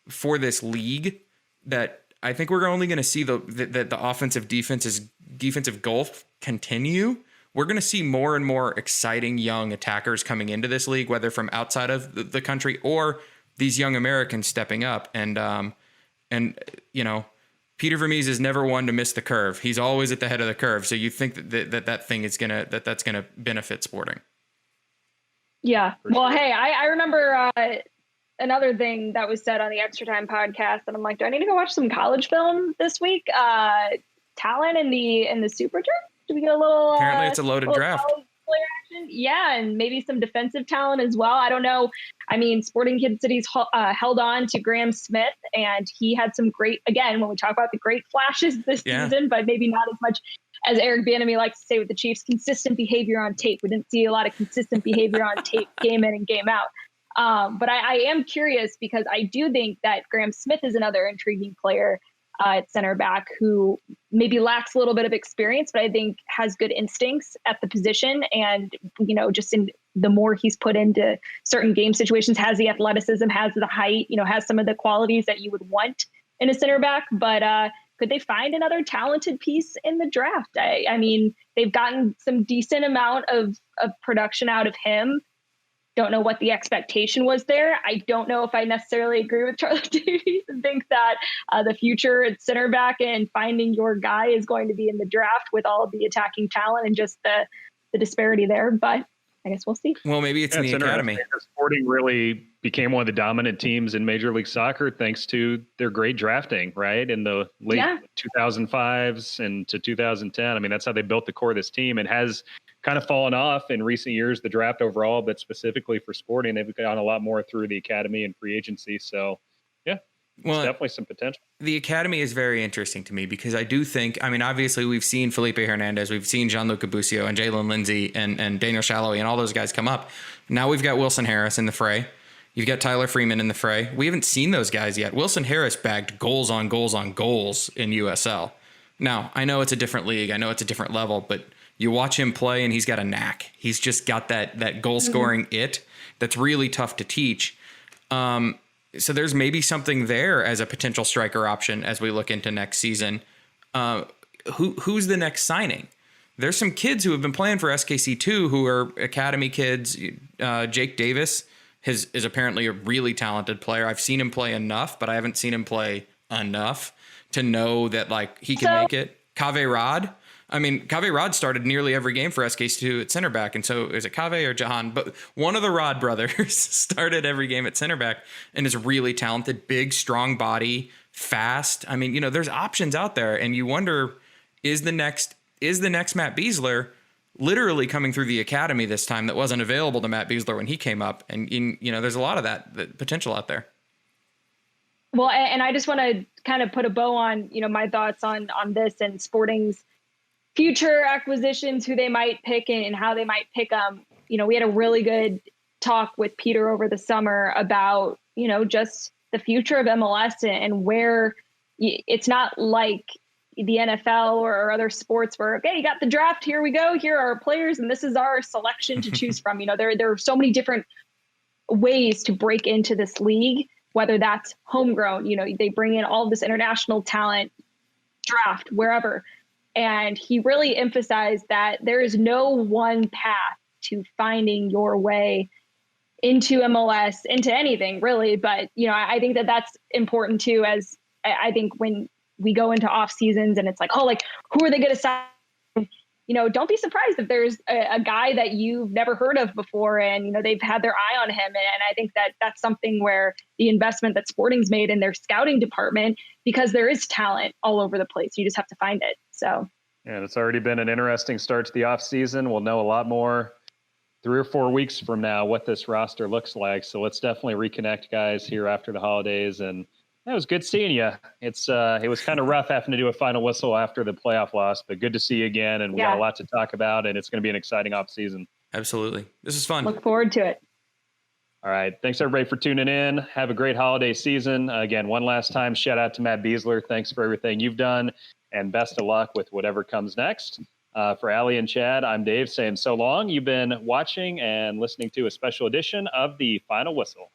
for this league that I think we're only going to see the offensive defensive gulf continue. We're going to see more and more exciting young attackers coming into this league, whether from outside of the country or these young Americans stepping up. And Peter Vermees is never one to miss the curve. He's always at the head of the curve. So you think that thing is that's gonna benefit Sporting. Yeah. Well, hey, I remember another thing that was said on the Extra Time podcast, and I'm like, do I need to go watch some college film this week? Talent in the Super Turf? Do we get a little? Apparently, it's a loaded draft. Player action? Yeah, and maybe some defensive talent as well. I don't know. I mean, Sporting Kid City's held on to Graham Smith, and he had some great, again, when we talk about the great flashes this season, but maybe not as much as Eric Bieniemy likes to say with the Chiefs, consistent behavior on tape. We didn't see a lot of consistent behavior on tape game in and game out. But I am curious because I do think that Graham Smith is another intriguing player at center back who maybe lacks a little bit of experience, but I think has good instincts at the position. And, just in the more he's put into certain game situations, has the athleticism, has the height, has some of the qualities that you would want in a center back. But could they find another talented piece in the draft? I mean, they've gotten some decent amount of production out of him. Don't know what the expectation was there. I don't know if I necessarily agree with Charlie Davies and think that the future at center back and finding your guy is going to be in the draft with all of the attacking talent and just the disparity there. But I guess we'll see. Well, maybe it's in the academy. Sporting really became one of the dominant teams in Major League Soccer thanks to their great drafting, right? In the late 2005s and to 2010. I mean, that's how they built the core of this team. It has kind of fallen off in recent years, the draft overall, but specifically for Sporting, they've gone a lot more through the academy and free agency. So, yeah, there's definitely some potential. The academy is very interesting to me because I do think, obviously we've seen Felipe Hernandez, we've seen Gianluca Busio and Jalen Lindsay and Daniel Shallowy and all those guys come up. Now we've got Wilson Harris in the fray. You've got Tyler Freeman in the fray. We haven't seen those guys yet. Wilson Harris bagged goals on goals on goals in USL. Now, I know it's a different league. I know it's a different level, but you watch him play and he's got a knack. He's just got that goal scoring that's really tough to teach. So there's maybe something there as a potential striker option as we look into next season. Who's the next signing? There's some kids who have been playing for SKC2 who are academy kids. Jake Davis is apparently a really talented player. I've seen him play enough, but I haven't seen him play enough to know that he can make it. Kaveh Rod. Kaveh Rod started nearly every game for SK2 at center back. And so is it Kaveh or Jahan? But one of the Rod brothers started every game at center back and is really talented, big, strong body, fast. There's options out there. And you wonder, is the next Matt Biesler literally coming through the academy this time that wasn't available to Matt Biesler when he came up? And, there's a lot of that potential out there. Well, and I just want to kind of put a bow on, my thoughts on this and Sporting's future acquisitions, who they might pick and how they might pick them. We had a really good talk with Peter over the summer about, just the future of MLS and where it's not like the NFL or other sports where, okay, you got the draft, here we go, here are our players, and this is our selection to choose from. There are so many different ways to break into this league, whether that's homegrown, they bring in all of this international talent, draft, wherever. And he really emphasized that there is no one path to finding your way into MLS, into anything really. But, I think that that's important too, as I think when we go into off seasons and it's like, who are they going to sign don't be surprised if there's a guy that you've never heard of before and, they've had their eye on him. And I think that that's something where the investment that Sporting's made in their scouting department, because there is talent all over the place. You just have to find it. So. And it's already been an interesting start to the offseason. We'll know a lot more 3 or 4 weeks from now what this roster looks like. So let's definitely reconnect, guys, here after the holidays. And it was good seeing you. It was kind of rough having to do a final whistle after the playoff loss, but good to see you again. And we got a lot to talk about, and it's going to be an exciting offseason. Absolutely. This is fun. Look forward to it. All right. Thanks, everybody, for tuning in. Have a great holiday season. Again, one last time, shout out to Matt Biesler. Thanks for everything you've done, and best of luck with whatever comes next. For Allie and Chad, I'm Dave saying so long. You've been watching and listening to a special edition of The Final Whistle.